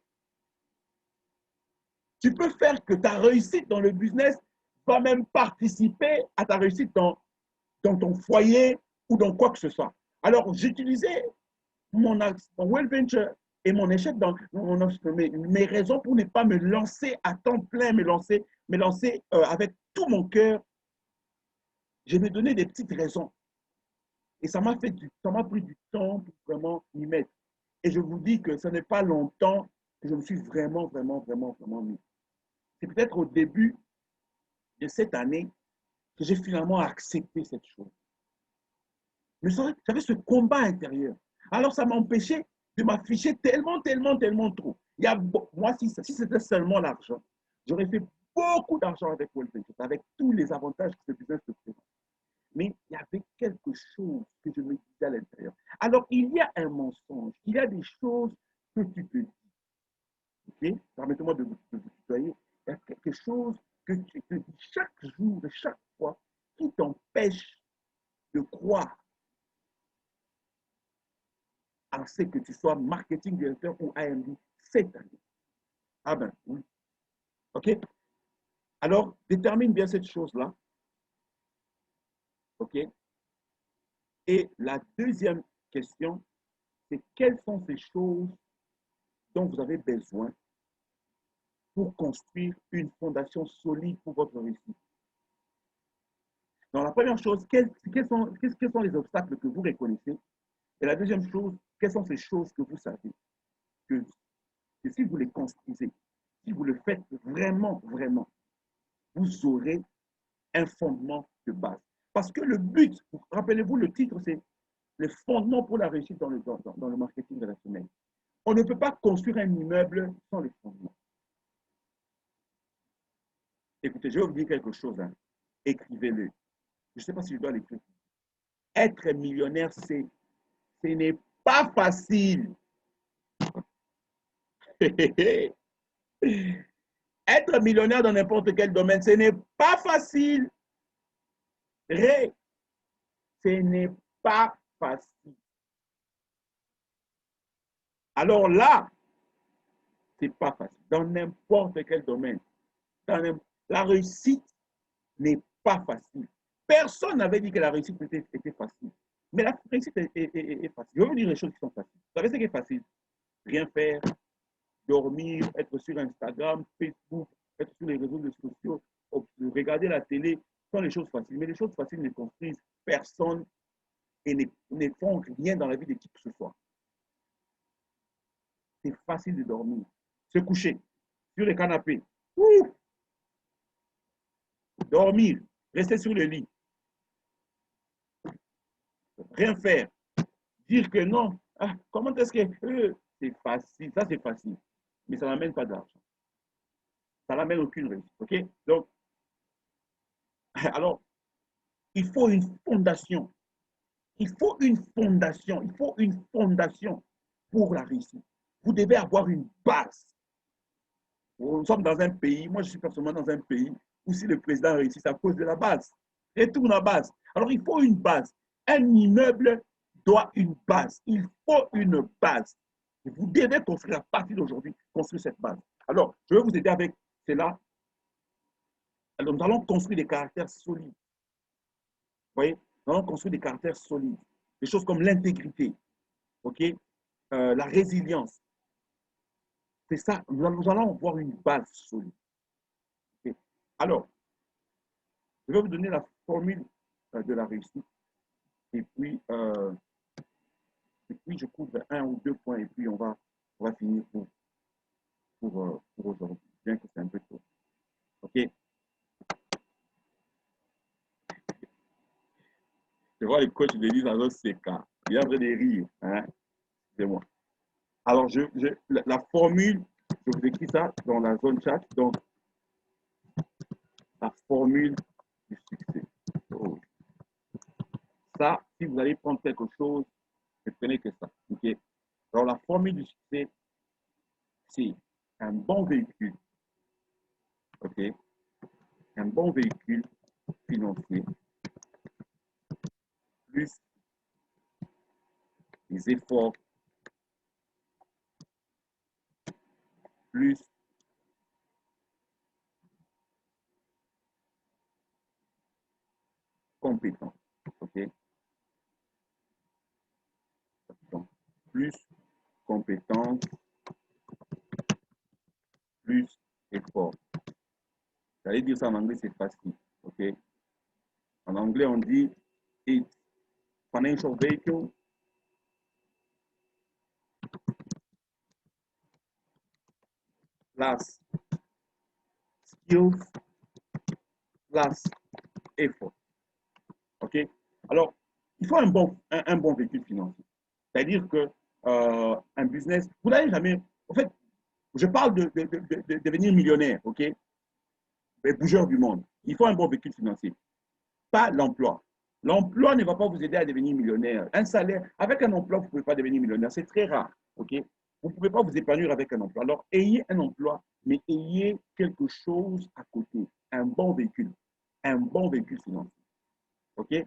Tu peux faire que ta réussite dans le business va même participer à ta réussite dans ton foyer ou dans quoi que ce soit. Alors, j'utilisais mon Well Venture et mon échec dans mes raisons pour ne pas me lancer à temps plein, me lancer avec tout mon cœur. Je me donnais des petites raisons. Et ça m'a pris du temps pour vraiment m'y mettre. Et je vous dis que ce n'est pas longtemps que je me suis vraiment mis. C'est peut-être au début de cette année que j'ai finalement accepté cette chose. Mais j'avais ce combat intérieur. Alors ça m'empêchait de m'afficher tellement trop. Moi, si c'était seulement l'argent, j'aurais fait beaucoup d'argent avec Wealth Ventures, avec tous les avantages que ce business te présente. Mais il y avait quelque chose que je me disais à l'intérieur. Alors, il y a un mensonge, il y a des choses que tu te dis. Okay? Permettez-moi de vous tutoyer. Il y a quelque chose que tu te dis chaque jour, chaque fois, qui t'empêche de croire à ce que tu sois marketing directeur ou AMD cette année. Ah ben oui. OK? Alors, détermine bien cette chose-là. OK? Et la deuxième question, c'est quelles sont ces choses dont vous avez besoin pour construire une fondation solide pour votre réussite. Donc, la première chose, quels sont les obstacles que vous reconnaissez? Et la deuxième chose, quelles sont ces choses que vous savez que si vous les construisez, si vous le faites vraiment, vraiment, vous aurez un fondement de base. Parce que le but, rappelez-vous, le titre, c'est le fondement pour la réussite dans le marketing relationnel. On ne peut pas construire un immeuble sans les fondements. Écoutez, je vais vous dire quelque chose. Hein. Écrivez-le. Je ne sais pas si je dois l'écrire. Être millionnaire, ce n'est pas facile. Être millionnaire dans n'importe quel domaine, ce n'est pas facile. Ce n'est pas facile. Alors là, ce n'est pas facile. Dans n'importe quel domaine. La réussite n'est pas facile. Personne n'avait dit que la réussite était facile. Mais la réussite est facile. Je vais vous dire les choses qui sont faciles. Vous savez ce qui est facile? Rien faire, dormir, être sur Instagram, Facebook, être sur les réseaux sociaux, regarder la télé, sont les choses faciles. Mais les choses faciles ne construisent personne et ne font rien dans la vie de qui que ce soit. C'est facile de dormir, se coucher sur le canapé, dormir, rester sur le lit, rien faire, dire que non. Ah, comment est-ce que c'est facile, ça c'est facile, mais ça n'amène pas d'argent. Ça n'amène aucune réussite. OK? Donc, alors, il faut une fondation. Il faut une fondation. Il faut une fondation pour la réussite. Vous devez avoir une base. Nous sommes dans un pays, moi je suis personnellement dans un pays où si le président réussit, c'est à cause de la base. Retourne à la base. Alors, il faut une base. Un immeuble doit une base. Il faut une base. Et vous devez construire à partir d'aujourd'hui, construire cette base. Alors, je vais vous aider avec cela. Alors, nous allons construire des caractères solides. Vous voyez, nous allons construire des caractères solides. Des choses comme l'intégrité, ok, la résilience. C'est ça, nous allons avoir une base solide. Okay. Alors, je vais vous donner la formule de la réussite. Et puis je couvre un ou deux points et puis on va finir pour aujourd'hui, bien que c'est un peu tôt. OK? Je vois les coachs de l'île dans notre CK. Il y a en train de rire. Hein? C'est moi. Alors, la formule, je vous écris ça dans la zone chat. Donc, la formule du succès. Oh. Ça, si vous allez prendre quelque chose, ne prenez que ça. OK? Alors, la formule du succès, c'est un bon véhicule. OK? Un bon véhicule financier plus les efforts plus compétence. OK? Donc, plus compétence, plus effort. J'allais dire ça en anglais, c'est facile. OK? En anglais, on dit it's financial vehicle plus skills plus effort. OK? Alors, il faut un bon véhicule financier. C'est-à-dire que un business, vous n'allez jamais. En fait, Je parle de devenir millionnaire, OK? Les bougeurs du monde. Il faut un bon véhicule financier, pas l'emploi. L'emploi ne va pas vous aider à devenir millionnaire. Un salaire, avec un emploi, vous ne pouvez pas devenir millionnaire. C'est très rare, OK? Vous ne pouvez pas vous épanouir avec un emploi. Alors, ayez un emploi, mais ayez quelque chose à côté. Un bon véhicule. Un bon véhicule financier. OK?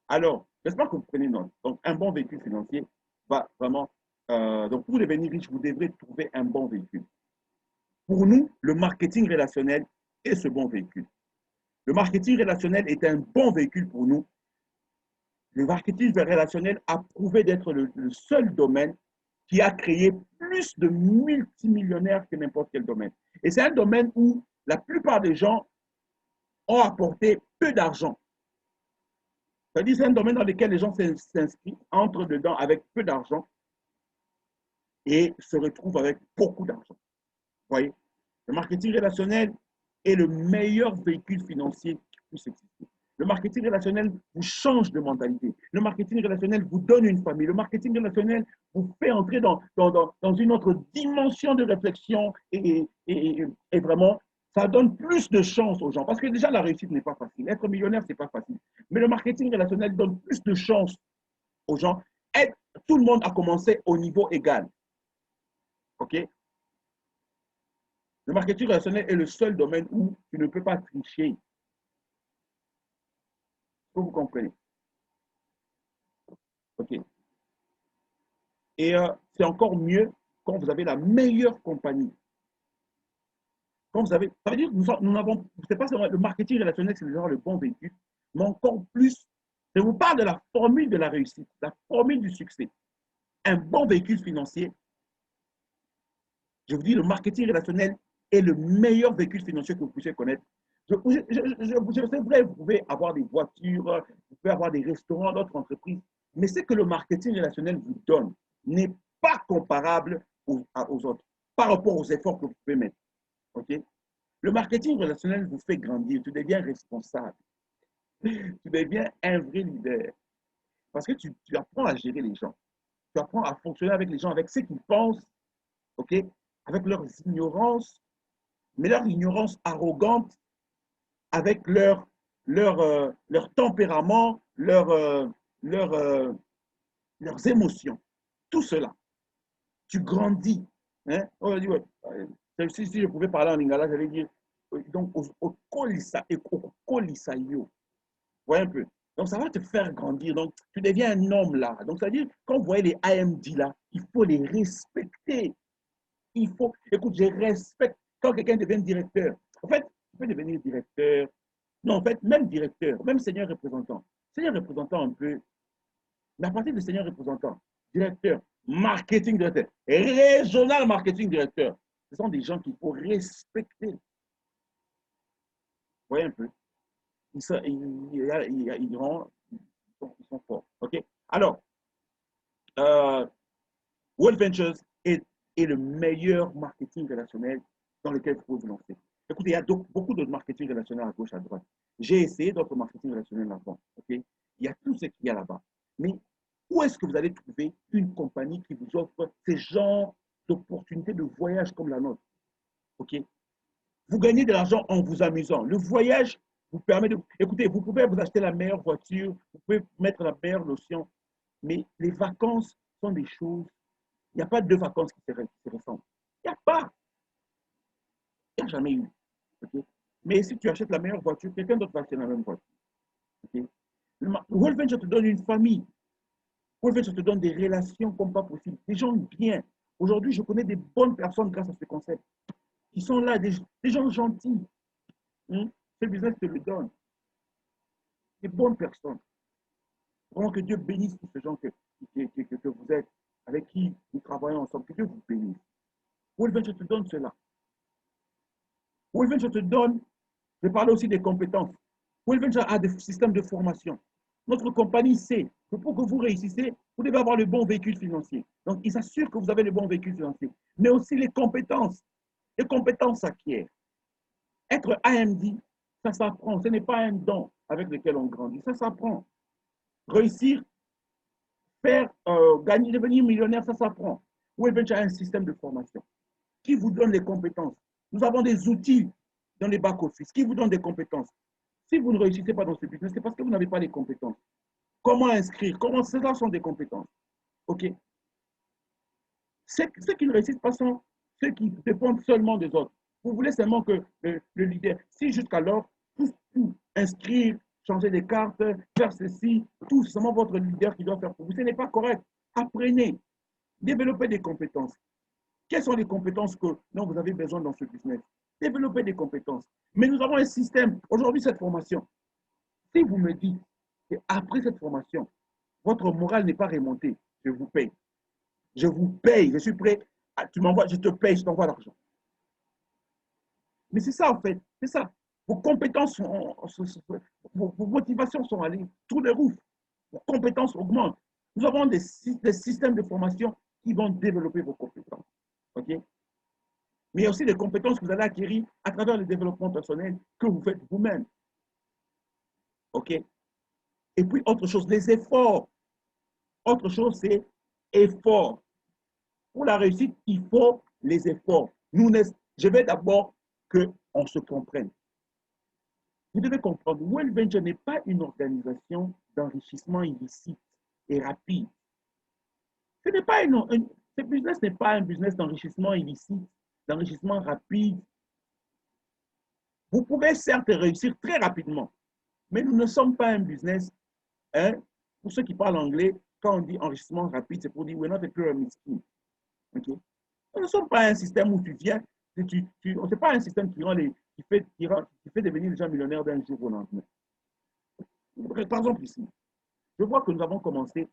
Alors, j'espère que vous prenez note. Donc, un bon véhicule financier va vraiment. Donc, pour devenir riche, vous devrez trouver un bon véhicule. Pour nous, le marketing relationnel est ce bon véhicule. Le marketing relationnel est un bon véhicule pour nous. Le marketing relationnel a prouvé d'être le seul domaine qui a créé plus de multimillionnaires que n'importe quel domaine. Et c'est un domaine où la plupart des gens ont apporté peu d'argent. C'est-à-dire que c'est un domaine dans lequel les gens s'inscrivent, entrent dedans avec peu d'argent et se retrouvent avec beaucoup d'argent. Vous voyez? Le marketing relationnel est le meilleur véhicule financier qui puisse exister. Le marketing relationnel vous change de mentalité. Le marketing relationnel vous donne une famille. Le marketing relationnel vous fait entrer dans une autre dimension de réflexion et vraiment, ça donne plus de chance aux gens. Parce que déjà, la réussite n'est pas facile. Être millionnaire, ce n'est pas facile. Mais le marketing relationnel donne plus de chance aux gens. Tout le monde a commencé au niveau égal. OK? Le marketing relationnel est le seul domaine où tu ne peux pas tricher. Est-ce que vous comprenez? OK. Et c'est encore mieux quand vous avez la meilleure compagnie. Quand vous avez, ça veut dire que nous n'avons, c'est pas seulement le marketing relationnel, c'est genre le bon véhicule, mais encore plus, je vous parle de la formule de la réussite, la formule du succès. Un bon véhicule financier, je vous dis, le marketing relationnel est le meilleur véhicule financier que vous puissiez connaître. C'est vrai, vous pouvez avoir des voitures, vous pouvez avoir des restaurants, d'autres entreprises, mais ce que le marketing relationnel vous donne n'est pas comparable aux autres par rapport aux efforts que vous pouvez mettre. Okay? Le marketing relationnel vous fait grandir, tu deviens responsable, tu deviens un vrai leader parce que tu apprends à gérer les gens, tu apprends à fonctionner avec les gens, avec ce qu'ils pensent, okay? Avec leurs ignorances, mais leur ignorance arrogante, avec leur tempérament, leur, leurs émotions. Tout cela. Tu grandis. Hein? On dit, ouais, si je pouvais parler en lingala, j'allais dire, donc, au colisayo. Vous voyez un peu? Donc, ça va te faire grandir. Donc, tu deviens un homme là. Donc, ça veut dire, quand vous voyez les AMD là, il faut les respecter. Il faut, écoute, je respecte. Quand quelqu'un devient directeur, en fait, il peut devenir directeur. Non, en fait, même directeur, même seigneur représentant. Seigneur représentant un peu, mais à partir de seigneur représentant, directeur, marketing directeur, régional marketing directeur, ce sont des gens qu'il faut respecter. Vous voyez un peu? Ils sont forts. OK? Alors, World Ventures est le meilleur marketing relationnel dans lequel vous pouvez vous lancer. Écoutez, il y a beaucoup de marketing relationnel à gauche, à droite. J'ai essayé d'autres marketing relationnels là-bas. Okay? Il y a tout ce qu'il y a là-bas. Mais où est-ce que vous allez trouver une compagnie qui vous offre ces genres d'opportunités de voyage comme la nôtre? Okay? Vous gagnez de l'argent en vous amusant. Le voyage vous permet de... Écoutez, vous pouvez vous acheter la meilleure voiture, vous pouvez mettre la meilleure lotion, mais les vacances sont des choses... Il n'y a pas deux vacances qui se ressemblent. Il n'y a pas. Il n'y a jamais eu. Okay? Mais si tu achètes la meilleure voiture, quelqu'un d'autre va acheter la même voiture. Okay? World Venture te donne une famille. World Venture te donne des relations comme pas possible. Des gens bien. Aujourd'hui, je connais des bonnes personnes grâce à ce concept. Qui sont là, des gens gentils. Ce business te le donne. Des bonnes personnes. Vraiment que Dieu bénisse tous ces gens que vous êtes, avec qui nous travaillons ensemble. Que Dieu vous bénisse. World Venture te donne cela. World Venture te donne, je parle aussi des compétences. World Venture a des systèmes de formation. Notre compagnie sait que pour que vous réussissez, vous devez avoir le bon véhicule financier. Donc, il s'assure que vous avez le bon véhicule financier. Mais aussi les compétences. Les compétences s'acquièrent. Être AMD, ça s'apprend. Ce n'est pas un don avec lequel on grandit. Ça s'apprend. Réussir, faire, gagner, devenir millionnaire, ça s'apprend. World Venture a un système de formation. qui vous donne les compétences. Nous avons des outils dans les back-office qui vous donnent des compétences. Si vous ne réussissez pas dans ce business, c'est parce que vous n'avez pas les compétences. Comment inscrire? Comment cela sont des compétences? OK? Ceux qui ne réussissent pas sont ceux qui dépendent seulement des autres. Vous voulez seulement que le leader, si jusqu'alors, tout inscrire, changer des cartes, faire ceci, tout, c'est seulement votre leader qui doit faire pour vous. Ce n'est pas correct. Apprenez, développez des compétences. Quelles sont les compétences dont vous avez besoin dans ce business? Développez des compétences. Mais nous avons un système. Aujourd'hui, cette formation, si vous me dites qu'après cette formation, votre morale n'est pas remontée, je vous paye. Je vous paye, je suis prêt. Tu m'envoies, je te paye, je t'envoie l'argent. Mais c'est ça, en fait. C'est ça. Vos compétences, vos motivations sont allées tous les roufs. Vos compétences augmentent. Nous avons des systèmes de formation qui vont développer vos compétences. OK? Mais il y a aussi des compétences que vous allez acquérir à travers le développement personnel que vous faites vous-même. OK? Et puis, autre chose, les efforts. Autre chose, c'est effort. Pour la réussite, il faut les efforts. Je vais d'abord qu'on se comprenne. Vous devez comprendre, World Venture n'est pas une organisation d'enrichissement illicite et rapide. Ce business n'est pas un business d'enrichissement illicite, d'enrichissement rapide. Vous pouvez certes réussir très rapidement, mais nous ne sommes pas un business. Hein, pour ceux qui parlent anglais, quand on dit enrichissement rapide, c'est pour dire we're not a pyramid scheme. Okay? Nous ne sommes pas un système où tu viens, on n'est pas un système qui fait devenir les gens millionnaires d'un jour au lendemain. Par exemple, ici, je vois que nous avons commencé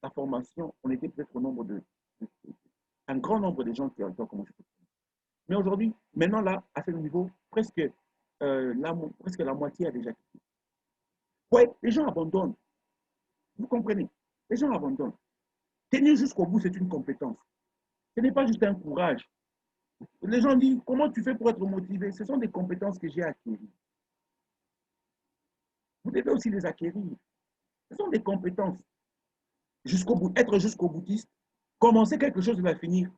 la formation, on était peut-être au nombre un grand nombre de gens qui ont commencé. Mais aujourd'hui, maintenant là, à ce niveau, presque la moitié a déjà quitté. Ouais, les gens abandonnent. Vous comprenez? Les gens abandonnent. Tenir jusqu'au bout, c'est une compétence. Ce n'est pas juste un courage. Les gens disent, comment tu fais pour être motivé? Ce sont des compétences que j'ai acquises. Vous devez aussi les acquérir. Ce sont des compétences. Jusqu'au bout, être jusqu'au boutiste, commencer quelque chose, il va finir.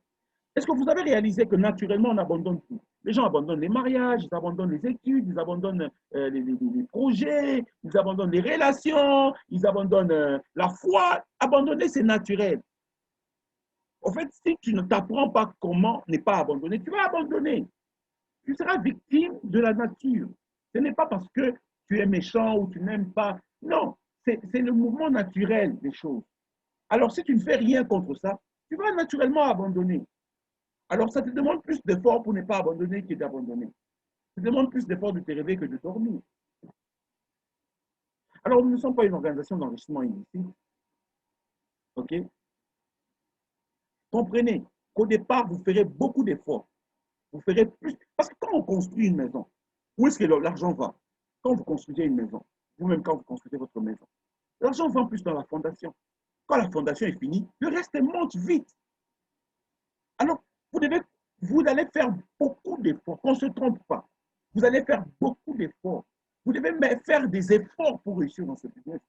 Est-ce que vous avez réalisé que naturellement, on abandonne tout? Les gens abandonnent les mariages, ils abandonnent les études, ils abandonnent les projets, ils abandonnent les relations, ils abandonnent la foi. Abandonner, c'est naturel. En fait, si tu ne t'apprends pas comment ne pas abandonner, tu vas abandonner. Tu seras victime de la nature. Ce n'est pas parce que tu es méchant ou tu n'aimes pas. Non, c'est le mouvement naturel des choses. Alors, si tu ne fais rien contre ça, tu vas naturellement abandonner. Alors, ça te demande plus d'efforts pour ne pas abandonner que d'abandonner. Ça te demande plus d'efforts de te réveiller que de dormir. Alors, nous ne sommes pas une organisation d'enrichissement illicite. OK? Comprenez qu'au départ, vous ferez beaucoup d'efforts. Vous ferez plus. Parce que quand on construit une maison, où est-ce que l'argent va? Quand vous construisez une maison, vous-même quand vous construisez votre maison, l'argent va plus dans la fondation. Quand la fondation est finie, le reste monte vite. Alors, vous allez faire beaucoup d'efforts, qu'on ne se trompe pas. Vous allez faire beaucoup d'efforts. Vous devez faire des efforts pour réussir dans ce business.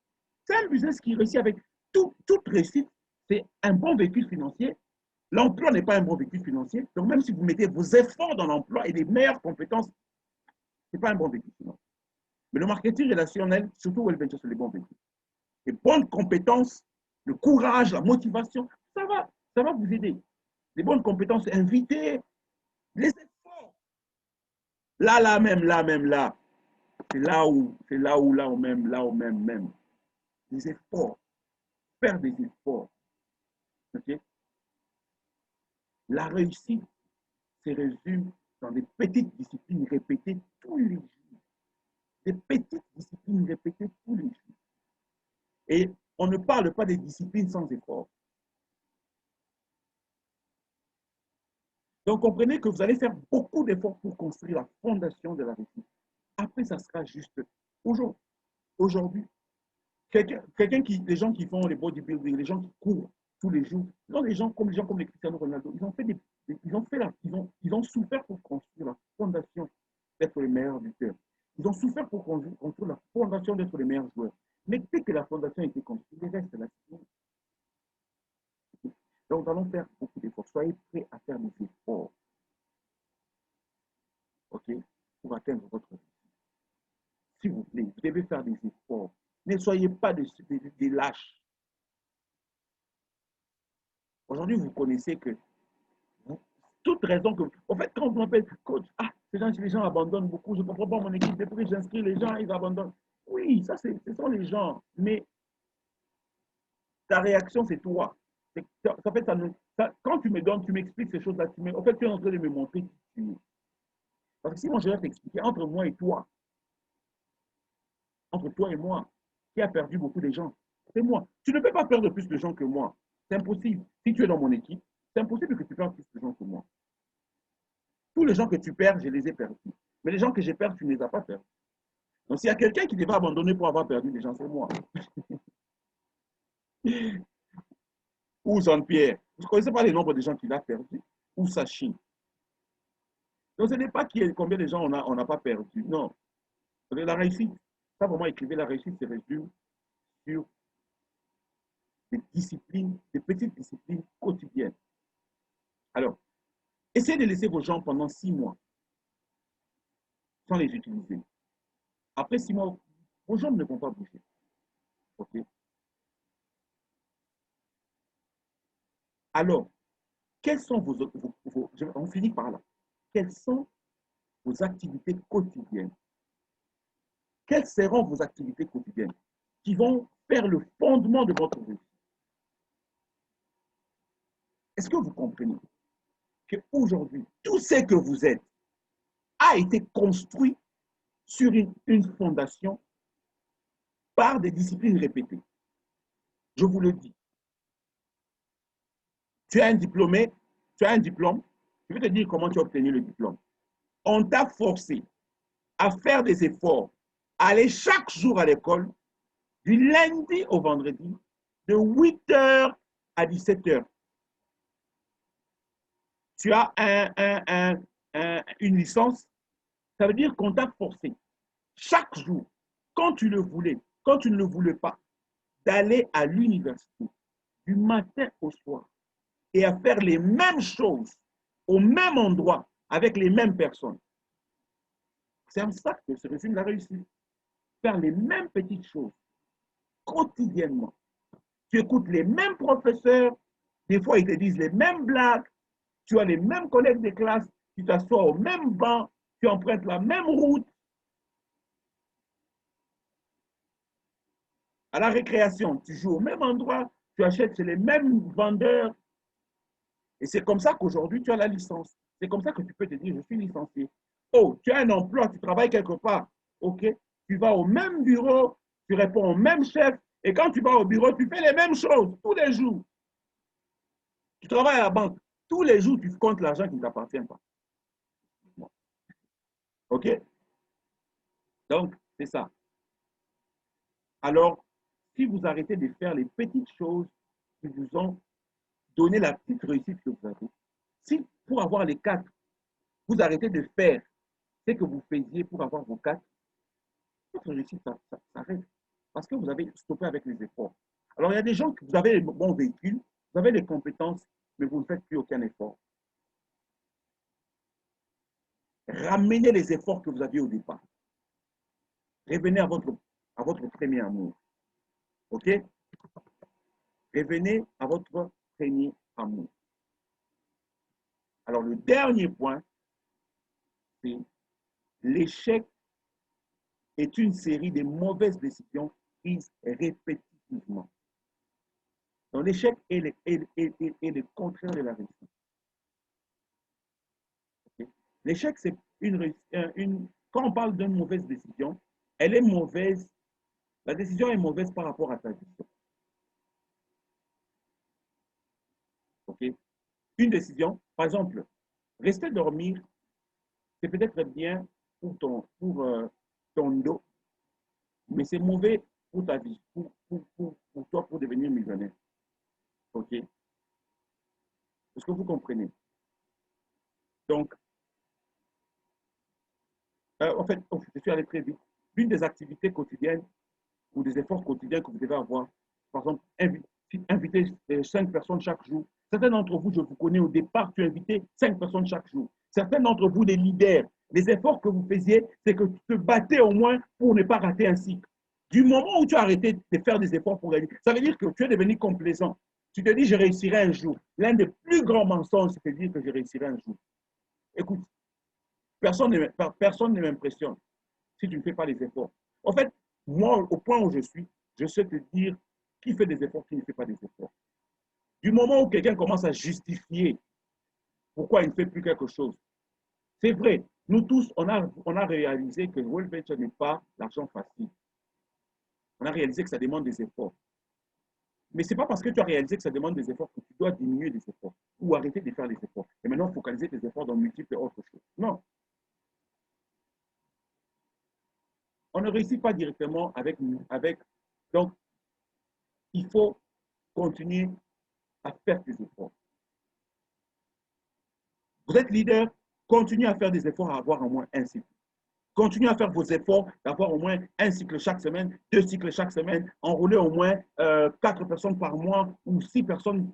C'est un business qui réussit avec toute réussite. C'est un bon véhicule financier. L'emploi n'est pas un bon véhicule financier. Donc, même si vous mettez vos efforts dans l'emploi et les meilleures compétences, ce n'est pas un bon véhicule financier. Mais le marketing relationnel, surtout World Venture, c'est les bons véhicules. Les bonnes compétences, le courage, la motivation, ça va vous aider. Les bonnes compétences, inviter, les efforts. Là même. C'est là où même. Les efforts. Faire des efforts. Okay? La réussite se résume dans des petites disciplines répétées tous les jours. Des petites disciplines répétées tous les jours. Et on ne parle pas des disciplines sans effort. Donc, comprenez que vous allez faire beaucoup d'efforts pour construire la fondation de la réussite. Après, ça sera juste. Aujourd'hui, les gens qui font les bodybuilding, les gens qui courent tous les jours, les gens comme les Cristiano Ronaldo, ils ont souffert pour construire la fondation d'être les meilleurs lutteurs. Ils ont souffert pour construire la fondation d'être les meilleurs joueurs. Mais dès que la fondation a été construite, il reste là. Donc, nous allons faire beaucoup d'efforts. Soyez prêts à faire des efforts. pour atteindre votre but. S'il vous plaît, vous devez faire des efforts. Ne soyez pas des lâches. Aujourd'hui, vous connaissez que toute raison que. En fait, quand on m'appelle coach, les gens abandonnent beaucoup. Je ne comprends pas mon équipe. Depuis que j'inscris les gens, ils abandonnent. Oui, ça, ce sont les gens. Mais ta réaction, c'est toi. En fait, quand tu me donnes, tu m'expliques ces choses-là. En fait, tu es en train de me montrer qui tu es. Parce que si moi, je vais t'expliquer entre moi et toi, entre toi et moi, qui a perdu beaucoup de gens, c'est moi. Tu ne peux pas perdre plus de gens que moi. C'est impossible. Si tu es dans mon équipe, c'est impossible que tu perdes plus de gens que moi. Tous les gens que tu perds, je les ai perdus. Mais les gens que j'ai perdus, tu ne les as pas perdus. Donc, s'il y a quelqu'un qui devait abandonner pour avoir perdu des gens, c'est moi. Ou Jean-Pierre. Vous ne connaissez pas les nombres de gens qu'il a perdus. Ou Sachin. Donc, ce n'est pas combien de gens on n'a pas perdu. Non. La réussite, ça vraiment écrivez, la réussite se résume sur des disciplines, des petites disciplines quotidiennes. Alors, essayez de laisser vos gens pendant 6 mois sans les utiliser. Après 6 mois, vos jambes ne vont pas bouger. OK? Alors, quelles sont on finit par là. Quelles sont vos activités quotidiennes? Quelles seront vos activités quotidiennes qui vont faire le fondement de votre réussite? Est-ce que vous comprenez qu'aujourd'hui, tout ce que vous êtes a été construit sur une fondation par des disciplines répétées? Je vous le dis. Tu as un diplômé, tu as un diplôme, je vais te dire comment tu as obtenu le diplôme. On t'a forcé à faire des efforts, à aller chaque jour à l'école, du lundi au vendredi, de 8h à 17h. Tu as une licence, ça veut dire qu'on t'a forcé chaque jour, quand tu le voulais, quand tu ne le voulais pas, d'aller à l'université du matin au soir et à faire les mêmes choses au même endroit avec les mêmes personnes. C'est en ça que se résume la réussite. Faire les mêmes petites choses quotidiennement. Tu écoutes les mêmes professeurs, des fois ils te disent les mêmes blagues, tu as les mêmes collègues de classe, tu t'assois au même banc, tu empruntes la même route. À la récréation, tu joues au même endroit, tu achètes chez les mêmes vendeurs. Et c'est comme ça qu'aujourd'hui, tu as la licence. C'est comme ça que tu peux te dire, je suis licencié. Oh, tu as un emploi, tu travailles quelque part. OK, tu vas au même bureau, tu réponds au même chef. Et quand tu vas au bureau, tu fais les mêmes choses tous les jours. Tu travailles à la banque. Tous les jours, tu comptes l'argent qui ne t'appartient pas. OK? Donc, c'est ça. Alors, si vous arrêtez de faire les petites choses qui vous ont donné la petite réussite que vous avez, si pour avoir les 4, vous arrêtez de faire ce que vous faisiez pour avoir vos 4, votre réussite s'arrête. Parce que vous avez stoppé avec les efforts. Alors, il y a des gens que vous avez les bons véhicules, vous avez les compétences, mais vous ne faites plus aucun effort. Ramenez les efforts que vous aviez au départ. Revenez à votre premier amour. OK? Revenez à votre premier amour. Alors, le dernier point, c'est l'échec est une série de mauvaises décisions prises répétitivement. Donc, l'échec est le contraire de la réussite. Okay? L'échec, c'est quand on parle d'une mauvaise décision, elle est mauvaise. La décision est mauvaise par rapport à ta vision. Okay? Une décision, par exemple, rester dormir, c'est peut-être bien pour ton dos, mais c'est mauvais pour ta vie, pour toi, pour devenir millionnaire. OK? Est-ce que vous comprenez? Donc, en fait, je suis allé très vite. L'une des activités quotidiennes ou des efforts quotidiens que vous devez avoir, par exemple, inviter 5 personnes chaque jour. Certains d'entre vous, je vous connais au départ, tu invitais 5 personnes chaque jour. Certains d'entre vous, les leaders, Les efforts que vous faisiez, c'est que tu te battais au moins pour ne pas rater un cycle. Du moment où tu as arrêté de faire des efforts pour gagner, ça veut dire que tu es devenu complaisant. Tu te dis, je réussirai un jour. L'un des plus grands mensonges, c'est de dire que je réussirai un jour. Écoute, personne ne m'impressionne si tu ne fais pas les efforts. En fait, moi, au point où je suis, je sais te dire qui fait des efforts, qui ne fait pas des efforts. Du moment où quelqu'un commence à justifier pourquoi il ne fait plus quelque chose, c'est vrai, nous tous, on a réalisé que World Venture n'est pas l'argent facile. On a réalisé que ça demande des efforts. Mais ce n'est pas parce que tu as réalisé que ça demande des efforts que tu dois diminuer les efforts ou arrêter de faire les efforts. Et maintenant, focaliser tes efforts dans multiples autres choses. Non. On ne réussit pas directement avec. Donc, il faut continuer à faire des efforts. Vous êtes leader, continuez à faire des efforts à avoir au moins un cycle. Continuez à faire vos efforts d'avoir au moins un cycle chaque semaine, 2 cycles chaque semaine, enrôler au moins 4 personnes par mois ou 6 personnes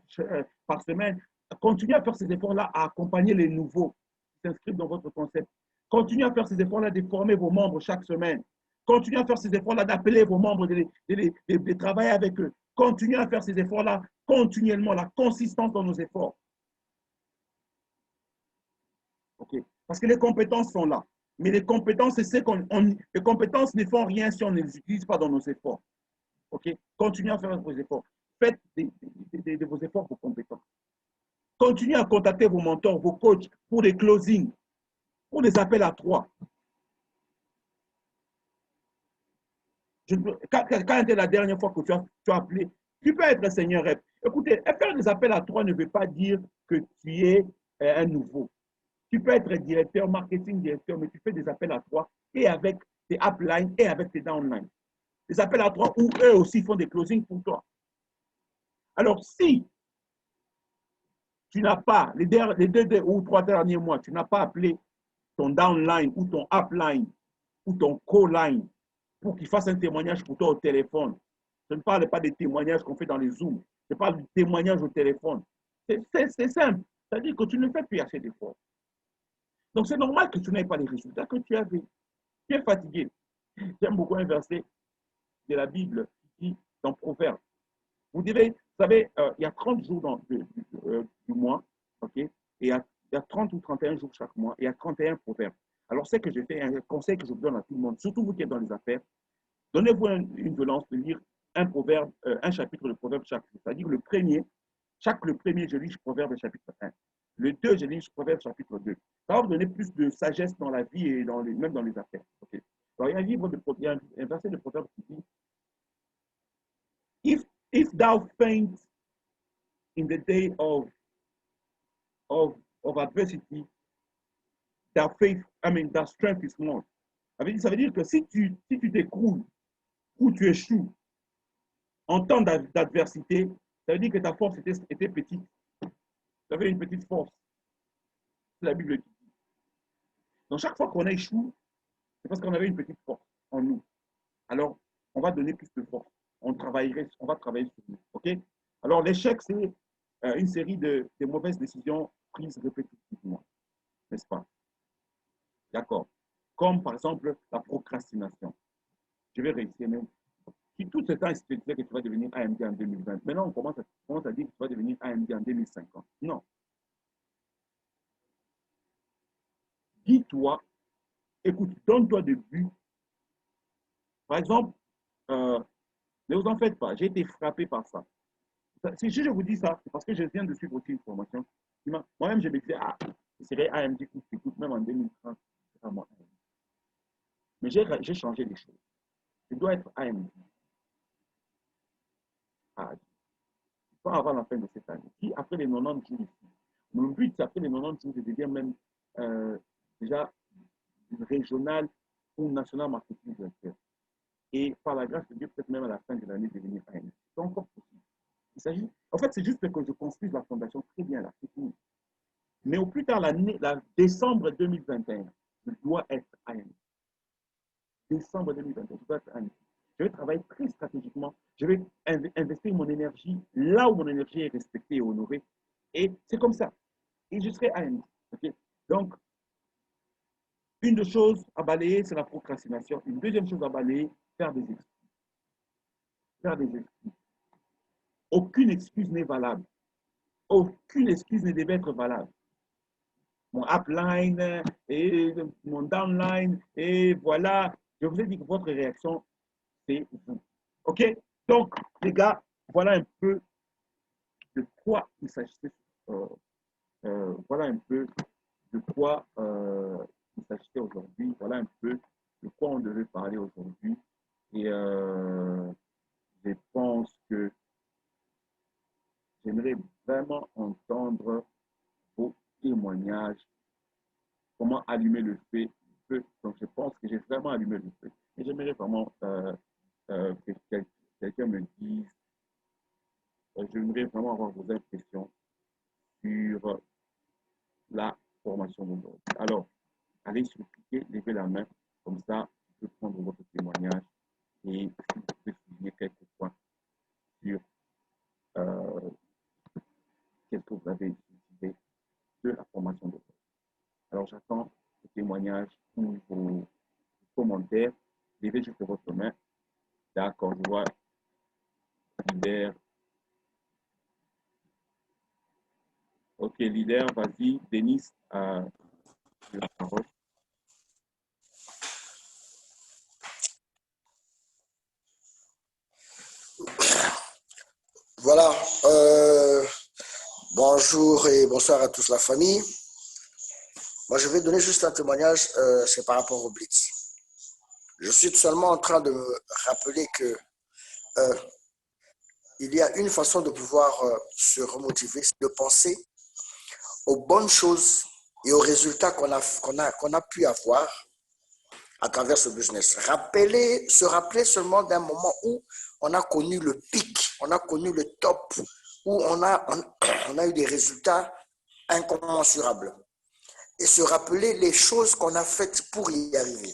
par semaine. Continuez à faire ces efforts-là, à accompagner les nouveaux qui s'inscrivent dans votre concept. Continuez à faire ces efforts-là de former vos membres chaque semaine. Continuez à faire ces efforts-là d'appeler vos membres, de travailler avec eux. Continuez à faire ces efforts-là continuellement, la consistance dans nos efforts. Okay. Parce que les compétences sont là. Mais les compétences, les compétences ne font rien si on ne les utilise pas dans nos efforts. Okay? Continuez à faire vos efforts. Faites de vos efforts vos compétences. Continuez à contacter vos mentors, vos coachs pour des closings, pour des appels à 3. Quand était la dernière fois que tu as appelé, tu peux être senior rep. Écoutez, faire des appels à 3 ne veut pas dire que tu es un nouveau. Tu peux être directeur, marketing directeur, mais tu fais des appels à 3 et avec tes uplines et avec tes downlines. Des appels à 3 où eux aussi font des closings pour toi. Alors, si tu n'as pas, les 2 ou 3 derniers mois, tu n'as pas appelé ton downline ou ton upline ou ton co-line pour qu'il fasse un témoignage pour toi au téléphone. Je ne parle pas des témoignages qu'on fait dans les Zooms. Je parle du témoignage au téléphone. C'est simple. C'est-à-dire que tu ne fais plus assez d'efforts. Donc, c'est normal que tu n'aies pas les résultats que tu avais. Tu es fatigué. J'aime beaucoup un verset de la Bible qui dit dans Proverbes. Vous savez, il y a 30 jours du mois, ok? Et il y a 30 ou 31 jours chaque mois, et il y a 31 proverbes. Alors, c'est que je fais un conseil que je donne à tout le monde, surtout vous qui êtes dans les affaires. Donnez-vous une violence de lire un proverbe, un chapitre de proverbe chaque jour. C'est-à-dire le premier, je lis proverbe chapitre 1. Le 2, je lis proverbe chapitre 2. Ça va vous donner plus de sagesse dans la vie et même dans les affaires. Okay? Alors, il y a un verset de proverbe qui dit If thou faint in the day of adversity, thy strength is small. Ça veut dire que si tu t'écroules ou tu échoues en temps d'adversité, ça veut dire que ta force était petite. Tu avais une petite force. C'est la Bible qui dit. Donc, chaque fois qu'on échoue, c'est parce qu'on avait une petite force en nous. Alors, on va donner plus de force. On va travailler sur nous. OK? Alors, l'échec, c'est une série de mauvaises décisions prises répétitivement. N'est-ce pas? D'accord. Comme, par exemple, la procrastination. Je vais réussir, mais si tout ce temps, tu te disais que tu vas devenir AMD en 2020, maintenant, on commence à dire que tu vas devenir AMD en 2050. Non. Dis-toi, écoute, donne-toi des buts. Par exemple, ne vous en faites pas, j'ai été frappé par ça. Si je vous dis ça, c'est parce que je viens de suivre aussi une formation. Moi-même, je me disais, ce serait AMD qui s'écoute, même en 2030, c'est pas moi. Mais j'ai changé les choses. Je dois être AMD. Pas avant la fin de cette année. Puis après les 90 jours ici. Mon but, c'est après les 90 jours, de devenir même déjà régional ou national marketing directeur. Et par la grâce de Dieu, peut-être même à la fin de l'année, devenir AMD. C'est encore possible. En fait, c'est juste que je construise la fondation très bien là, c'est fini. Mais au plus tard, décembre 2021, je dois être AMD. Décembre 2021, je dois être AMD. Je vais travailler très stratégiquement. Je vais investir mon énergie là où mon énergie est respectée et honorée. Et c'est comme ça. Et je serai AMD. Okay? Donc, Une des choses à balayer, c'est la procrastination. Une deuxième chose à balayer, faire des excuses. Faire des excuses. Aucune excuse n'est valable. Aucune excuse ne devait être valable. Mon upline et mon downline, et voilà. Je vous ai dit que votre réaction, c'est vous. OK? Donc, les gars, voilà un peu de quoi il s'agissait. Voilà un peu de quoi il s'agissait aujourd'hui. Voilà un peu de quoi on devait parler aujourd'hui. Et je pense que j'aimerais vraiment entendre vos témoignages, comment allumer le feu. Donc, je pense que j'ai vraiment allumé le feu. Et j'aimerais vraiment que quelqu'un me dise, j'aimerais vraiment avoir vos impressions sur la formation d'aujourd'hui. Alors, allez sur cliquer, levez la main, comme ça, je peux prendre votre témoignage et vous pouvez souligner quelques points sur qu'est-ce que vous avez utilisé de la formation d'aujourd'hui. Alors, j'attends vos témoignages ou vos commentaires. Levez juste votre main. D'accord, je vois leader. Ok, leader, vas-y. Denis, la parole. Voilà, bonjour et bonsoir à tous la famille. Moi, je vais donner juste un témoignage, c'est par rapport au Blitz. Je suis seulement en train de me rappeler que il y a une façon de pouvoir se remotiver, c'est de penser aux bonnes choses et aux résultats qu'on a pu avoir à travers ce business. Se rappeler seulement d'un moment où on a connu le pic, on a connu le top, où on a eu des résultats incommensurables. Et se rappeler les choses qu'on a faites pour y arriver.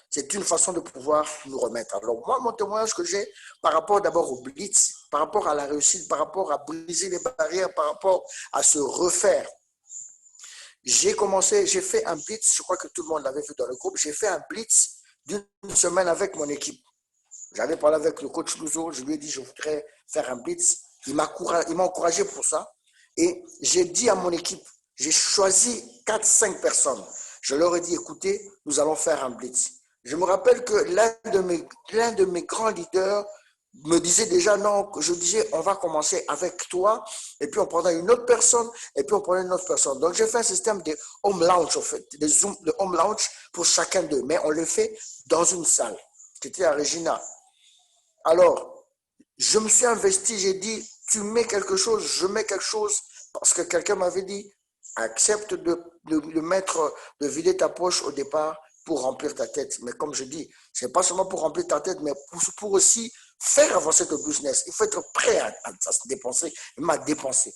C'est une façon de pouvoir nous remettre. Alors moi, mon témoignage que j'ai par rapport d'abord au Blitz, par rapport à la réussite, par rapport à briser les barrières, par rapport à se refaire. J'ai fait un Blitz, je crois que tout le monde l'avait vu dans le groupe, j'ai fait un Blitz d'une semaine avec mon équipe. J'avais parlé avec le coach Louzo, je lui ai dit je voudrais faire un Blitz. Il m'a encouragé pour ça. Et j'ai dit à mon équipe, j'ai choisi 4-5 personnes. Je leur ai dit, écoutez, nous allons faire un Blitz. Je me rappelle que l'un de mes grands leaders me disait déjà, non, je disais, on va commencer avec toi, et puis on prendra une autre personne, et puis on prendra une autre personne. Donc, j'ai fait un système de home lounge, en fait, de home lounge pour chacun d'eux, mais on le fait dans une salle, qui était à Regina. Alors, je me suis investi, j'ai dit, tu mets quelque chose, je mets quelque chose, parce que quelqu'un m'avait dit, accepte de vider ta poche au départ pour remplir ta tête. Mais comme je dis, ce n'est pas seulement pour remplir ta tête, mais pour aussi faire avancer ton business. Il faut être prêt à se dépenser, même à dépenser.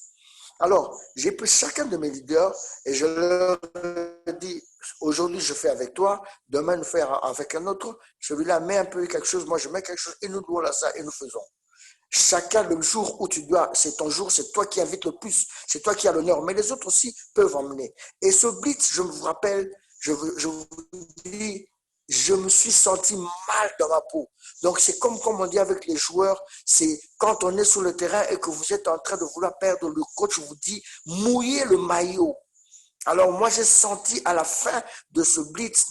Alors, j'ai pris chacun de mes leaders et je leur ai dit, aujourd'hui je fais avec toi, demain nous faisons avec un autre, celui-là met un peu quelque chose, moi je mets quelque chose et nous douons là ça et nous faisons. Chacun, le jour où tu dois, c'est ton jour, c'est toi qui invites le plus, c'est toi qui as l'honneur, mais les autres aussi peuvent emmener. Et ce blitz, je vous rappelle, je vous dis, je me suis senti mal dans ma peau. Donc, c'est comme on dit avec les joueurs, c'est quand on est sur le terrain et que vous êtes en train de vouloir perdre, le coach vous dit, mouillez le maillot. Alors, moi, j'ai senti à la fin de ce blitz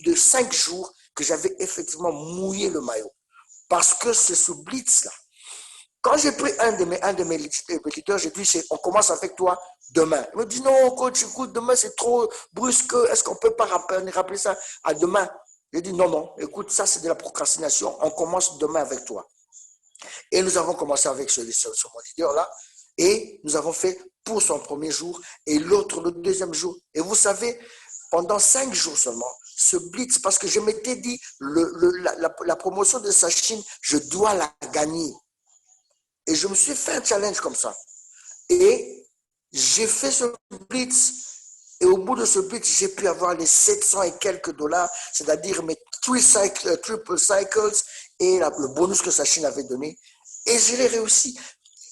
de 5 jours que j'avais effectivement mouillé le maillot. Parce que c'est ce blitz-là. Quand j'ai pris un de mes leaders, j'ai dit, on commence avec toi demain. Il me dit, non, coach, écoute, demain c'est trop brusque. Est-ce qu'on ne peut pas rappeler ça à demain? J'ai dit, non, écoute, ça c'est de la procrastination. On commence demain avec toi. Et nous avons commencé avec ce mon leader-là. Et nous avons fait pour son premier jour et l'autre le deuxième jour. Et vous savez, pendant 5 jours seulement, ce blitz, parce que je m'étais dit, la promotion de Sachin, je dois la gagner. Et je me suis fait un challenge comme ça. Et j'ai fait ce blitz. Et au bout de ce blitz, j'ai pu avoir les 700 et quelques dollars, c'est-à-dire mes triple cycles et le bonus que Sachin avait donné. Et je l'ai réussi.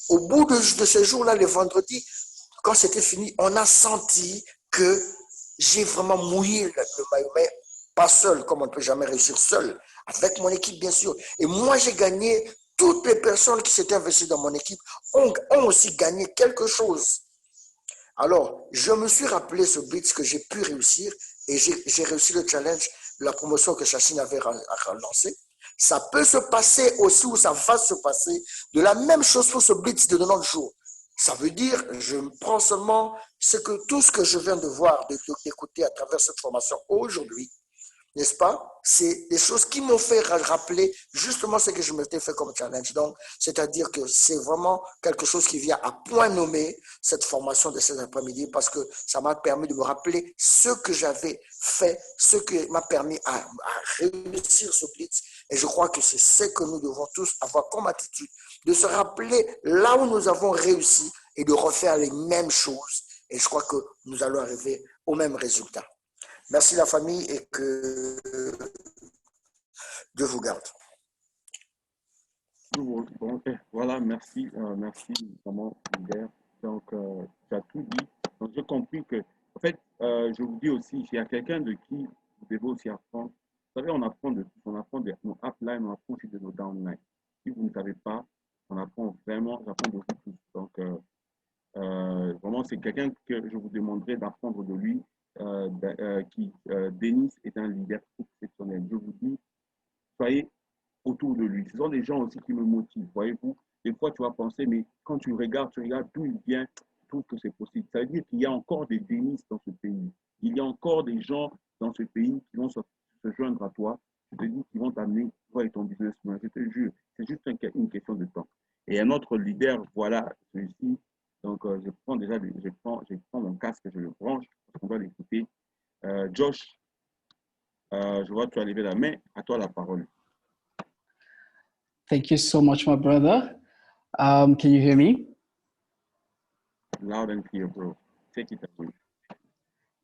Au bout de ce jour-là, le vendredi, quand c'était fini, on a senti que j'ai vraiment mouillé le maillot, mais pas seul, comme on ne peut jamais réussir seul, avec mon équipe, bien sûr. Et moi, j'ai gagné. Toutes les personnes qui s'étaient investies dans mon équipe ont aussi gagné quelque chose. Alors, je me suis rappelé ce blitz que j'ai pu réussir et j'ai réussi le challenge de la promotion que Chachine avait relancé. Ça peut se passer aussi, ou ça va se passer, de la même chose pour ce blitz de 90 jours. Ça veut dire, je prends seulement tout ce que je viens de voir, d'écouter à travers cette formation aujourd'hui, n'est-ce pas? C'est des choses qui m'ont fait rappeler justement ce que je m'étais fait comme challenge. Donc, c'est-à-dire que c'est vraiment quelque chose qui vient à point nommé cette formation de cet après-midi parce que ça m'a permis de me rappeler ce que j'avais fait, ce qui m'a permis à réussir ce blitz. Et je crois que c'est ce que nous devons tous avoir comme attitude, de se rappeler là où nous avons réussi et de refaire les mêmes choses. Et je crois que nous allons arriver au même résultat. Merci la famille et que Dieu vous garde. Bon, voilà, merci, merci vraiment, Hubert. Donc, tu as tout dit. Donc, j'ai compris que, en fait, je vous dis aussi, il y a quelqu'un de qui vous devez aussi apprendre. Vous savez, on apprend de tout. On apprend de nos upline, on apprend aussi de nos downline. Si vous ne savez pas, on apprend vraiment, j'apprends de vous tous. Donc, vraiment, c'est quelqu'un que je vous demanderai d'apprendre de lui. Denis est un leader exceptionnel. Je vous dis, soyez autour de lui. Ce sont des gens aussi qui me motivent. Voyez-vous, des fois, tu vas penser, mais quand tu regardes d'où il vient, tu trouves que c'est possible. Ça veut dire qu'il y a encore des Denis dans ce pays. Il y a encore des gens dans ce pays qui vont se joindre à toi. Je te dis qu'ils vont t'amener, toi et ton businessman. Je te jure, c'est juste une question de temps. Et un autre leader, voilà, celui-ci. Donc, je prends mon casque, je le branche, parce qu'on doit l'écouter. Josh, je vois que tu as levé la main. À toi la parole. Thank you so much, my brother. Can you hear me? Loud and clear, bro. Take it away.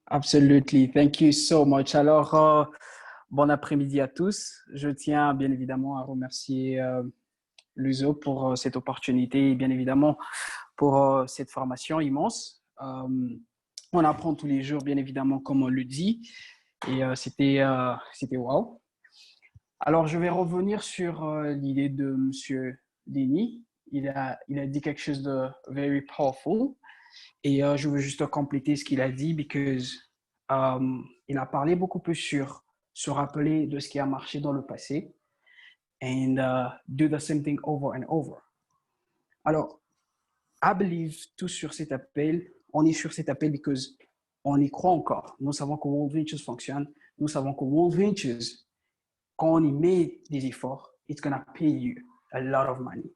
Absolutely. Thank you so much. Alors, bon après-midi à tous. Je tiens bien évidemment à remercier l'USO pour cette opportunité et bien évidemment pour cette formation immense. On apprend tous les jours, bien évidemment, comme on le dit. Et c'était wow. Alors, je vais revenir sur l'idée de M. Denis. Il a dit quelque chose de very powerful. Et je veux juste compléter ce qu'il a dit because il a parlé beaucoup plus sur se rappeler de ce qui a marché dans le passé and do the same thing over and over. Alors, I believe tous sur cet appel, on est sur cet appel because on y croit encore. Nous savons que World Ventures fonctionne. Nous savons que World Ventures, quand on y met des efforts, it's going to pay you a lot of money.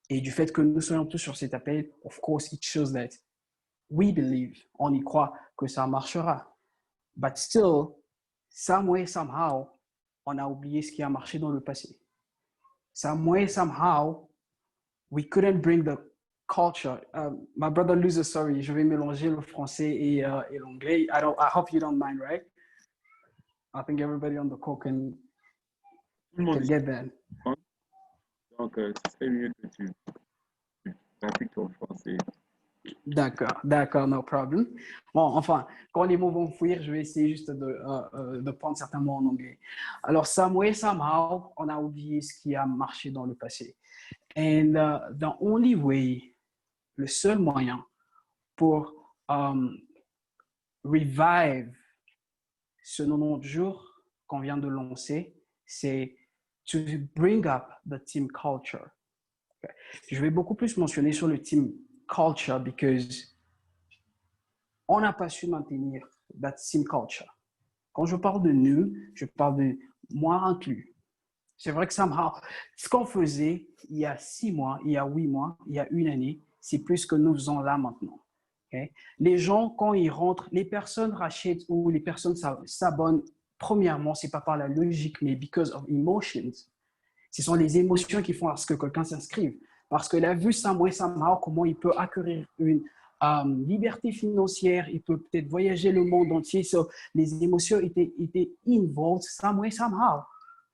Et du fait que nous soyons tous sur cet appel, of course, it shows that we believe, on y croit que ça marchera. But still, some way, somehow, on a oublié ce qui a marché dans le passé. Some way, somehow, we couldn't bring the culture. My brother Loser, sorry, je vais mélanger le français et l'anglais. I hope you don't mind, right? I think everybody on the call can get that. Donc, c'est mieux que tu pratiques ton français. D'accord, no problem. Bon, enfin, quand les mots vont fuir, je vais essayer juste de prendre certains mots en anglais. Alors, some way, somehow, on a oublié ce qui a marché dans le passé. And the only way, le seul moyen pour revive ce 90 jours qu'on vient de lancer, c'est to bring up the team culture. Okay. Je vais beaucoup plus mentionner sur le team culture because on n'a pas su maintenir that team culture. Quand je parle de nous, je parle de moi inclus. C'est vrai que somehow, ce qu'on faisait il y a 6 mois, il y a 8 mois, il y a 1 année, c'est plus ce que nous faisons là maintenant. Okay? Les gens, quand ils rentrent, les personnes rachètent ou les personnes s'abonnent, premièrement, ce n'est pas par la logique, mais because of emotions. Ce sont les émotions qui font à ce que quelqu'un s'inscrive. Parce qu'il a vu somehow comment il peut acquérir une liberté financière, il peut peut-être voyager le monde entier. So, les émotions étaient involved somehow.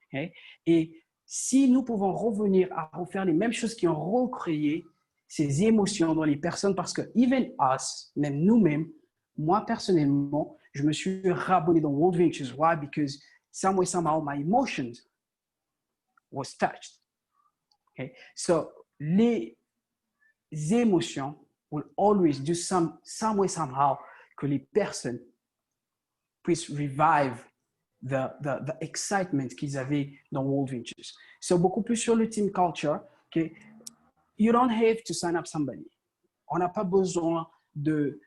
Okay? Et si nous pouvons revenir à refaire les mêmes choses qui ont recréé ces émotions dans les personnes, parce que even us, même nous-mêmes, moi personnellement, je me suis rabonné dans World Ventures. Why? Because some way, somehow, my emotions was touched. Okay? So, les émotions will always do some way, somehow, que les personnes puissent revive the excitement qu'ils avaient dans World Ventures. So, beaucoup plus sur le team culture. Okay? You don't have to sign up somebody. On n'a pas besoin de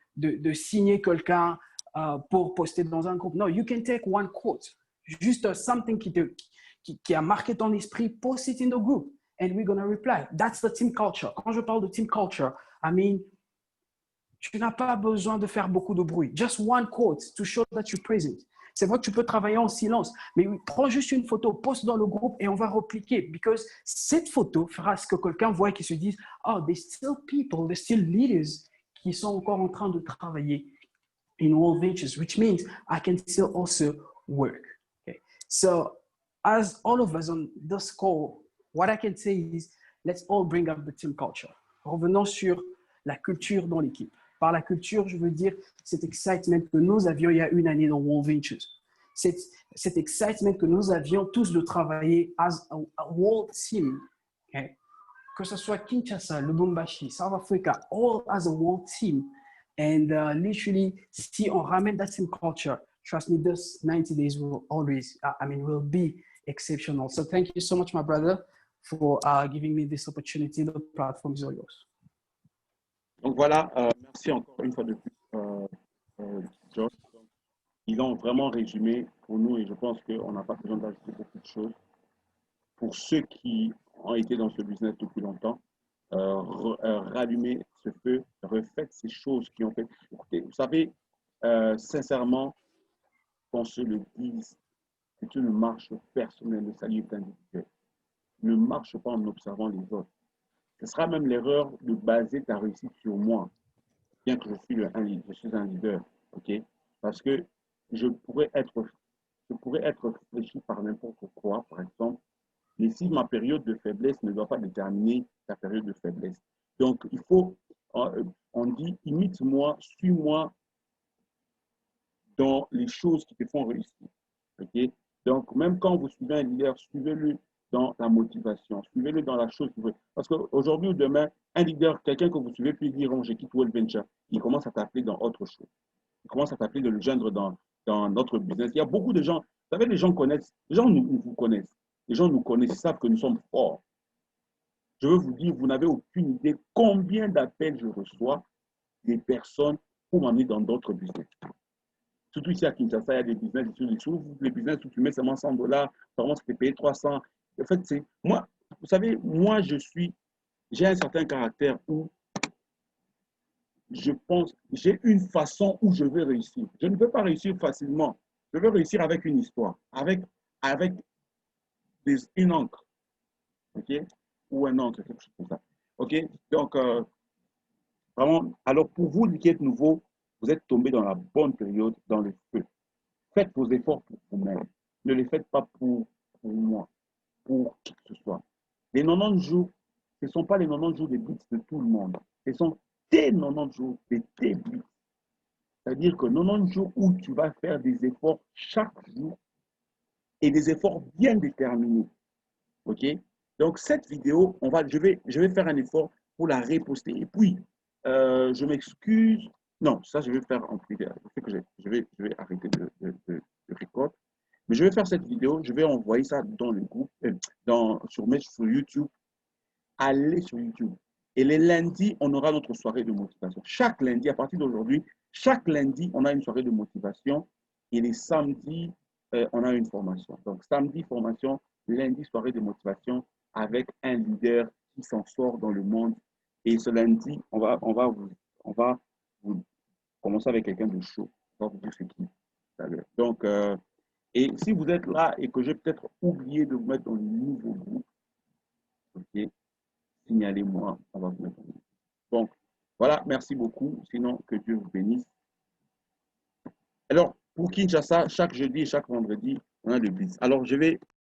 signer quelqu'un pour poster dans un groupe. No, you can take one quote. Juste something qui a marqué ton esprit, post it in the group and we're going to reply. That's the team culture. Quand je parle de team culture, I mean, tu n'as pas besoin de faire beaucoup de bruit. Just one quote to show that you're present. C'est vrai que tu peux travailler en silence, mais prends juste une photo, poste dans le groupe et on va repliquer. Because cette photo fera ce que quelqu'un voit et qui se dise, oh, there's still people, there's still leaders qui sont encore en train de travailler in World Ventures, which means I can still also work. Okay? So as all of us on this call, what I can say is, let's all bring up the team culture. Revenons sur la culture dans l'équipe. Par la culture, je veux dire cet excitement que nous avions il y a une année dans World Ventures. Cet excitement que nous avions tous de travailler as a world team. Okay? Que ce soit Kinshasa, Lubumbashi, South Africa, all as a world team. And literally, si on ramène that team culture, trust me, those 90 days will always, will be exceptional. So thank you so much, my brother, for giving me this opportunity. The platform is all yours. Donc voilà, merci encore une fois de plus, Josh. Ils ont vraiment résumé pour nous et je pense qu'on n'a pas besoin d'ajouter beaucoup de choses. Pour ceux qui ont été dans ce business depuis longtemps, rallumer ce feu, refaites ces choses qui ont fait. Écoutez, vous savez, sincèrement, qu'on se le dise, c'est une marche personnelle, le salut est individuel. Ne marche pas en observant les autres. Ce sera même l'erreur de baser ta réussite sur moi, bien que je suis un leader, ok? Parce que je pourrais être fléchi par n'importe quoi, par exemple, mais si ma période de faiblesse ne doit pas déterminer ta période de faiblesse. Donc, il faut, on dit, imite-moi, suis-moi dans les choses qui te font réussir, ok? Donc, même quand vous suivez un leader, suivez-le dans la motivation, suivez-le dans la chose qu'il veut. Parce qu'aujourd'hui ou demain, un leader, quelqu'un que vous suivez, puis dire, oh, j'ai quitté World Venture, il commence à t'appeler dans autre chose. Il commence à t'appeler de le joindre dans notre business. Il y a beaucoup de gens, vous savez, les gens connaissent, les gens vous connaissent. Les gens nous connaissent, ils savent que nous sommes forts. Je veux vous dire, vous n'avez aucune idée combien d'appels je reçois des personnes pour m'amener dans d'autres business. Surtout ici à Kinshasa, il y a des business, les business où tu mets seulement $100, vraiment, c'était payé 300. En fait, c'est moi, vous savez, moi, j'ai un certain caractère où je pense, j'ai une façon où je veux réussir. Je ne veux pas réussir facilement. Je veux réussir avec une histoire, avec une encre, ok, ou un encre, quelque chose comme ça, ok. Donc, vraiment, alors pour vous qui êtes nouveau, vous êtes tombé dans la bonne période, dans le feu. Faites vos efforts pour vous-même. Ne les faites pas pour moi, pour qui que ce soit. Les 90 jours, ce ne sont pas les 90 jours des blitz de tout le monde. Ce sont tes 90 jours, tes blitz. C'est-à-dire que 90 jours où tu vas faire des efforts chaque jour et des efforts bien déterminés. OK? Donc, cette vidéo, je vais faire un effort pour la reposter. Et puis, je m'excuse. Non, ça, je vais faire en privé. Je vais arrêter de record. Mais je vais faire cette vidéo. Je vais envoyer ça dans le groupe, sur YouTube. Allez sur YouTube. Et les lundis, on aura notre soirée de motivation. Chaque lundi, à partir d'aujourd'hui, chaque lundi, on a une soirée de motivation. Et les samedis, on a une formation. Donc, samedi, formation. Lundi, soirée de motivation avec un leader qui s'en sort dans le monde. Et ce lundi, on va vous commencer avec quelqu'un de chaud. On va vous dire ce qui est. Donc, et si vous êtes là et que j'ai peut-être oublié de vous mettre dans le nouveau groupe, ok, signalez-moi, on va vous mettre dans le groupe. Donc, voilà, merci beaucoup. Sinon, que Dieu vous bénisse. Alors, pour Kinshasa, chaque jeudi et chaque vendredi, on a le blitz. Alors, je vais